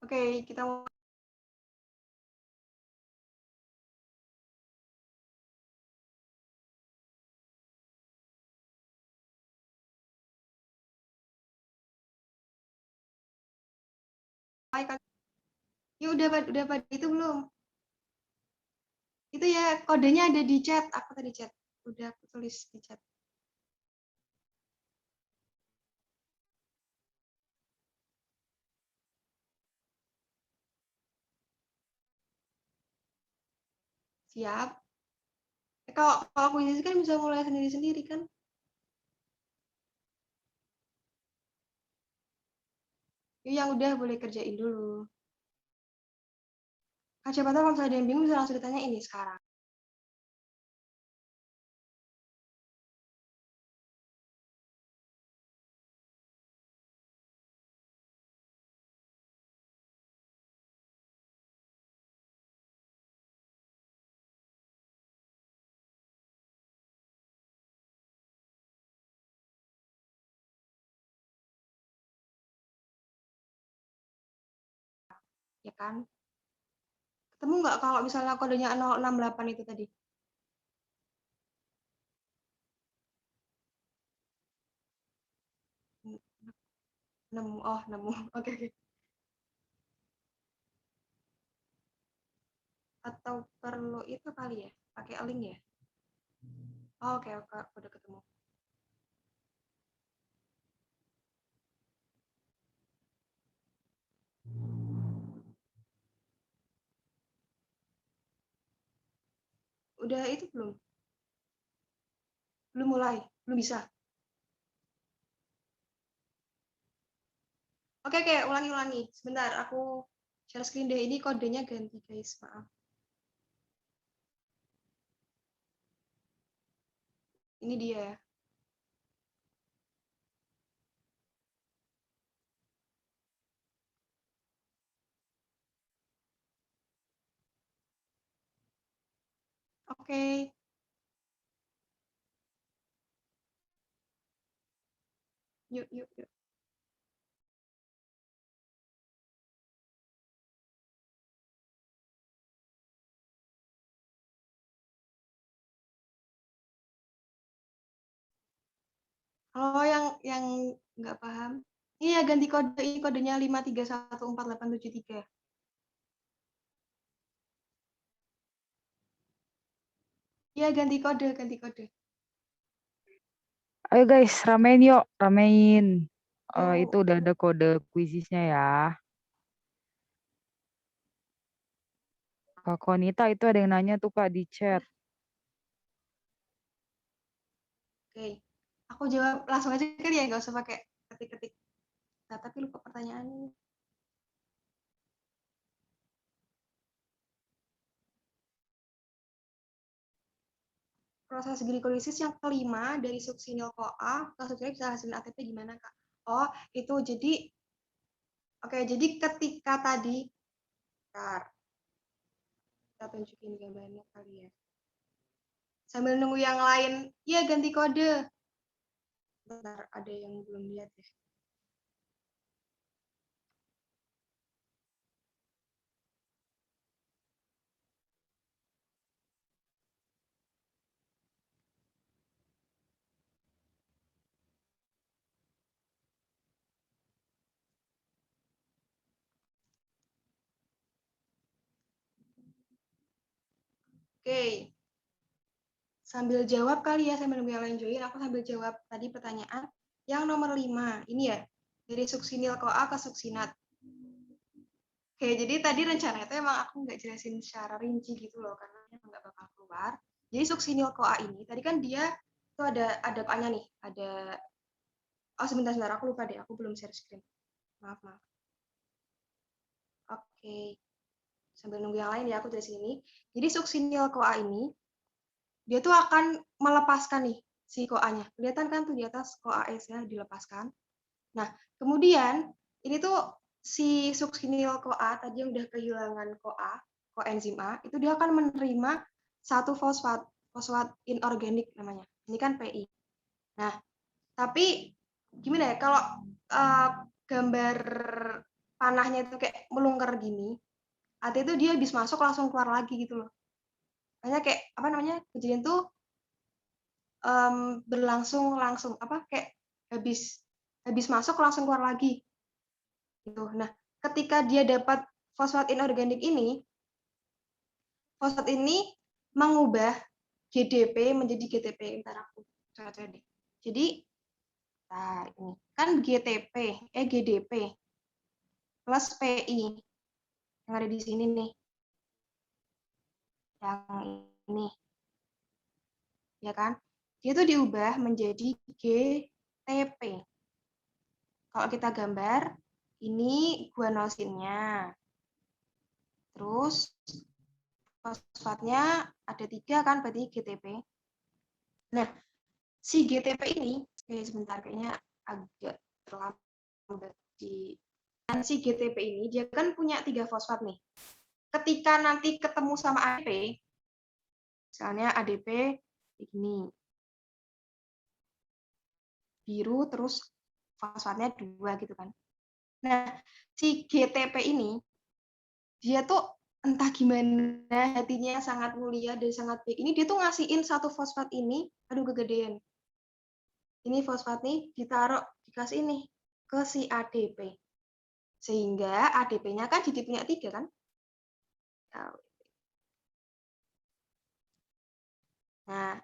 Oke, kita mulai. Ya udah pada itu belum? Itu ya kodenya ada di chat. Aku tadi chat. Udah aku tulis di chat. Siap. Kalau kuis kan bisa mulai sendiri-sendiri kan? Yang udah boleh kerjain dulu. Kak, siapa tahu kalau misalnya ada yang bingung bisa langsung ditanya ini sekarang. Ya kan? Ketemu nggak kalau misalnya kodenya 068 itu tadi? Nemu. Oh, nemu. Oke, oke. Atau perlu itu kali ya? Pakai link ya? Oh, oke, oke, udah ketemu. Udah itu belum? Belum mulai? Belum bisa? Oke, ulangi. Sebentar, aku share screen deh. Ini kodenya ganti, guys. Maaf. Ini dia ya. Oke. Yuk. Kalau yang nggak paham, iya ganti kode, ini kodenya 5314873. Iya ganti kode. Ayo guys, ramein yuk, ramein. Yuk. Itu udah ada kode kuisisnya ya. Kak Konita itu ada yang nanya tuh Kak di chat. Oke. Aku jawab langsung aja kali ya, nggak usah pakai ketik-ketik. Nah, tapi lupa pertanyaannya. Proses glikolisis yang kelima dari suksinil-CoA ke suksinil bisa hasilin ATP gimana, Kak? Oh, itu jadi oke, jadi ketika tadi Kita tunjukin gambarnya kali ya. Sambil nunggu yang lain, ya ganti kode. Bentar, ada yang belum lihat ya. Oke. Sambil jawab kali ya, sambil nunggu yang lain join, aku sambil jawab tadi pertanyaan. Yang nomor 5, ini ya, dari suksinil koa ke suksinat. Oke, jadi tadi rencananya itu emang aku nggak jelasin secara rinci gitu loh, karena nggak bakal keluar. Jadi suksinil koa ini, tadi kan dia tuh ada koanya nih, ada, oh sebentar, aku lupa deh, aku belum share screen. Maaf. Oke, sambil nunggu yang lain ya, aku jelasin ini. Jadi suksinil koa ini, dia tuh akan melepaskan nih si koanya. Kelihatan kan tuh di atas koa S ya, dilepaskan. Nah, kemudian ini tuh si suksinil koa tadi yang udah kehilangan koenzim A, itu dia akan menerima satu fosfat inorganik namanya. Ini kan PI. Nah, tapi gimana ya kalau gambar panahnya itu kayak melungker gini, artinya itu dia habis masuk langsung keluar lagi gitu loh. Makanya kayak apa namanya, kejadian tuh berlangsung langsung kayak habis masuk langsung keluar lagi gitu. Nah, ketika dia dapat fosfat inorganik ini, fosfat ini mengubah GDP menjadi GTP. Ntar aku coba deh. Jadi, nah ini kan GDP plus PI yang ada di sini nih, yang ini, ya kan? Dia tuh diubah menjadi GTP. Kalau kita gambar, ini guanosinnya. Terus fosfatnya ada 3 kan, berarti GTP. Nah, si GTP ini, sebentar kayaknya agak terlambat di. Dan si GTP ini dia kan punya 3 fosfat nih. Ketika nanti ketemu sama ADP, misalnya ADP ini biru terus fosfatnya 2 gitu kan. Nah, si GTP ini dia tuh entah gimana hatinya sangat mulia dan sangat baik. Ini dia tuh ngasihin satu fosfat ini, aduh kegedean. Ini fosfat nih ditaruh dikasih ini ke si ADP. Sehingga ADP-nya kan jadi punya 3 kan? Nah,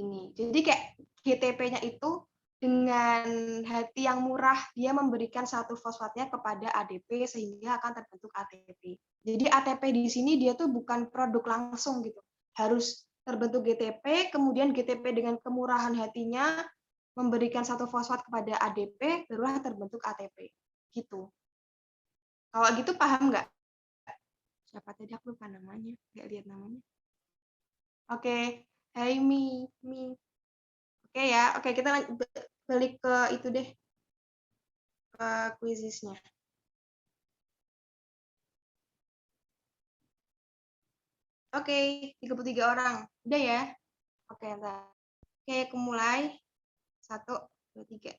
ini. Jadi kayak GTP-nya itu dengan hati yang murah, dia memberikan satu fosfatnya kepada ADP sehingga akan terbentuk ATP. Jadi ATP di sini dia tuh bukan produk langsung gitu. Harus terbentuk GTP, kemudian GTP dengan kemurahan hatinya memberikan satu fosfat kepada ADP, barulah terbentuk ATP. Gitu. Kalau gitu paham nggak? Siapa tadi aku lupa namanya, nggak lihat namanya. Oke, hai Mi. Oke ya, oke kita balik ke itu deh, ke quizisnya. Oke, 33 orang. Udah ya? Oke, entar. Oke, aku mulai. 1, 2, 3.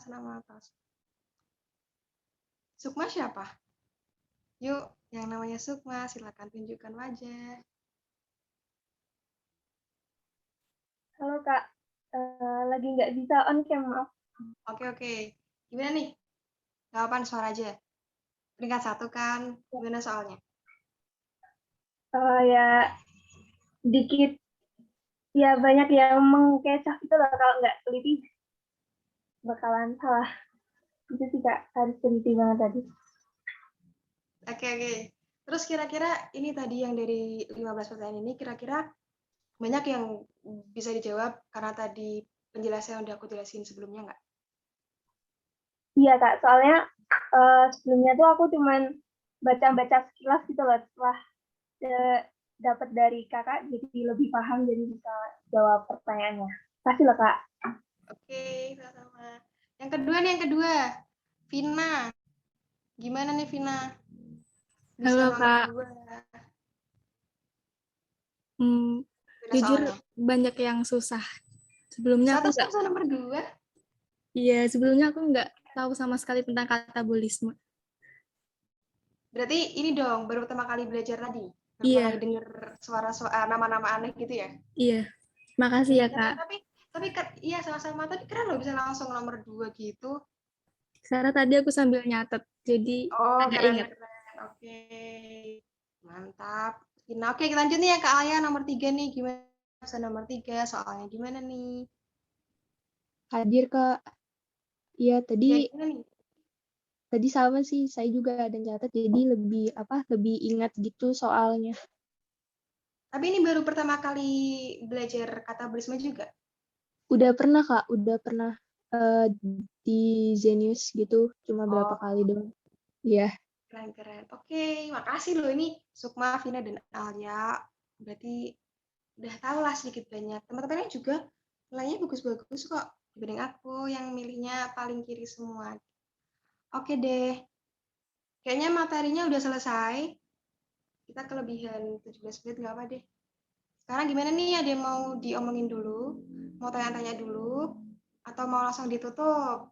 nama atas. Sukma siapa? Yuk, yang namanya Sukma, silakan tunjukkan wajah. Halo Kak, lagi nggak bisa on cam, maaf. Oke. Gimana nih? Jawaban suara aja. Peringkat 1 kan, gimana soalnya? Ya dikit, ya banyak yang mengkecoh gitu loh, kalau nggak teliti bakalan salah. Itu sih Kak, harus teliti banget tadi. Oke. Terus kira-kira ini tadi yang dari 15 pertanyaan ini kira-kira banyak yang bisa dijawab karena tadi penjelasan yang udah aku jelasin sebelumnya nggak? Iya Kak, soalnya sebelumnya tuh aku cuman baca-baca sekilas gitu loh, setelah dapat dari kakak jadi lebih paham, jadi bisa jawab pertanyaannya. Kasih loh Kak. Oke, sama-sama. Yang kedua. Vina. Gimana nih Vina? Bisa Halo, nomor Kak. 2. Gimana Jujur soalnya? banyak yang susah. Sebelumnya aku Status nggak, bisa nomor 2. sebelumnya aku nggak tahu sama sekali tentang katabolisme. Berarti ini dong, baru pertama kali belajar tadi? Baru pertama Iya, kali denger nama-nama aneh gitu ya? iya. Makasih ya, Kak. Tapi iya sama-sama. Tapi keren loh bisa langsung nomor 2 gitu. Karena tadi aku sambil nyatet, jadi Oh, agak keren. ingat. Oke. Mantap. Nah, oke, kita lanjut nih ya Kak Alia nomor 3 nih. Gimana bisa nomor 3? Soalnya gimana nih? Hadir, Kak. Iya, Ya, gimana nih? tadi sama sih, saya juga ada catat, jadi lebih ingat gitu soalnya. Tapi ini baru pertama kali belajar katabolisme juga. Udah pernah, Kak, eh, di Zenius gitu, cuma berapa Oh, kali doang. Iya, keren. Oke, makasih loh ini Sukma, Vina, dan Alia. Berarti udah tahu lah sedikit banyak. Teman-temannya juga nilainya bagus-bagus kok dibanding aku yang milihnya paling kiri semua. Oke deh, kayaknya materinya udah selesai. Kita kelebihan 17 menit nggak apa deh. Sekarang gimana nih? Ada yang mau diomongin dulu? Mau tanya-tanya dulu? Atau mau langsung ditutup?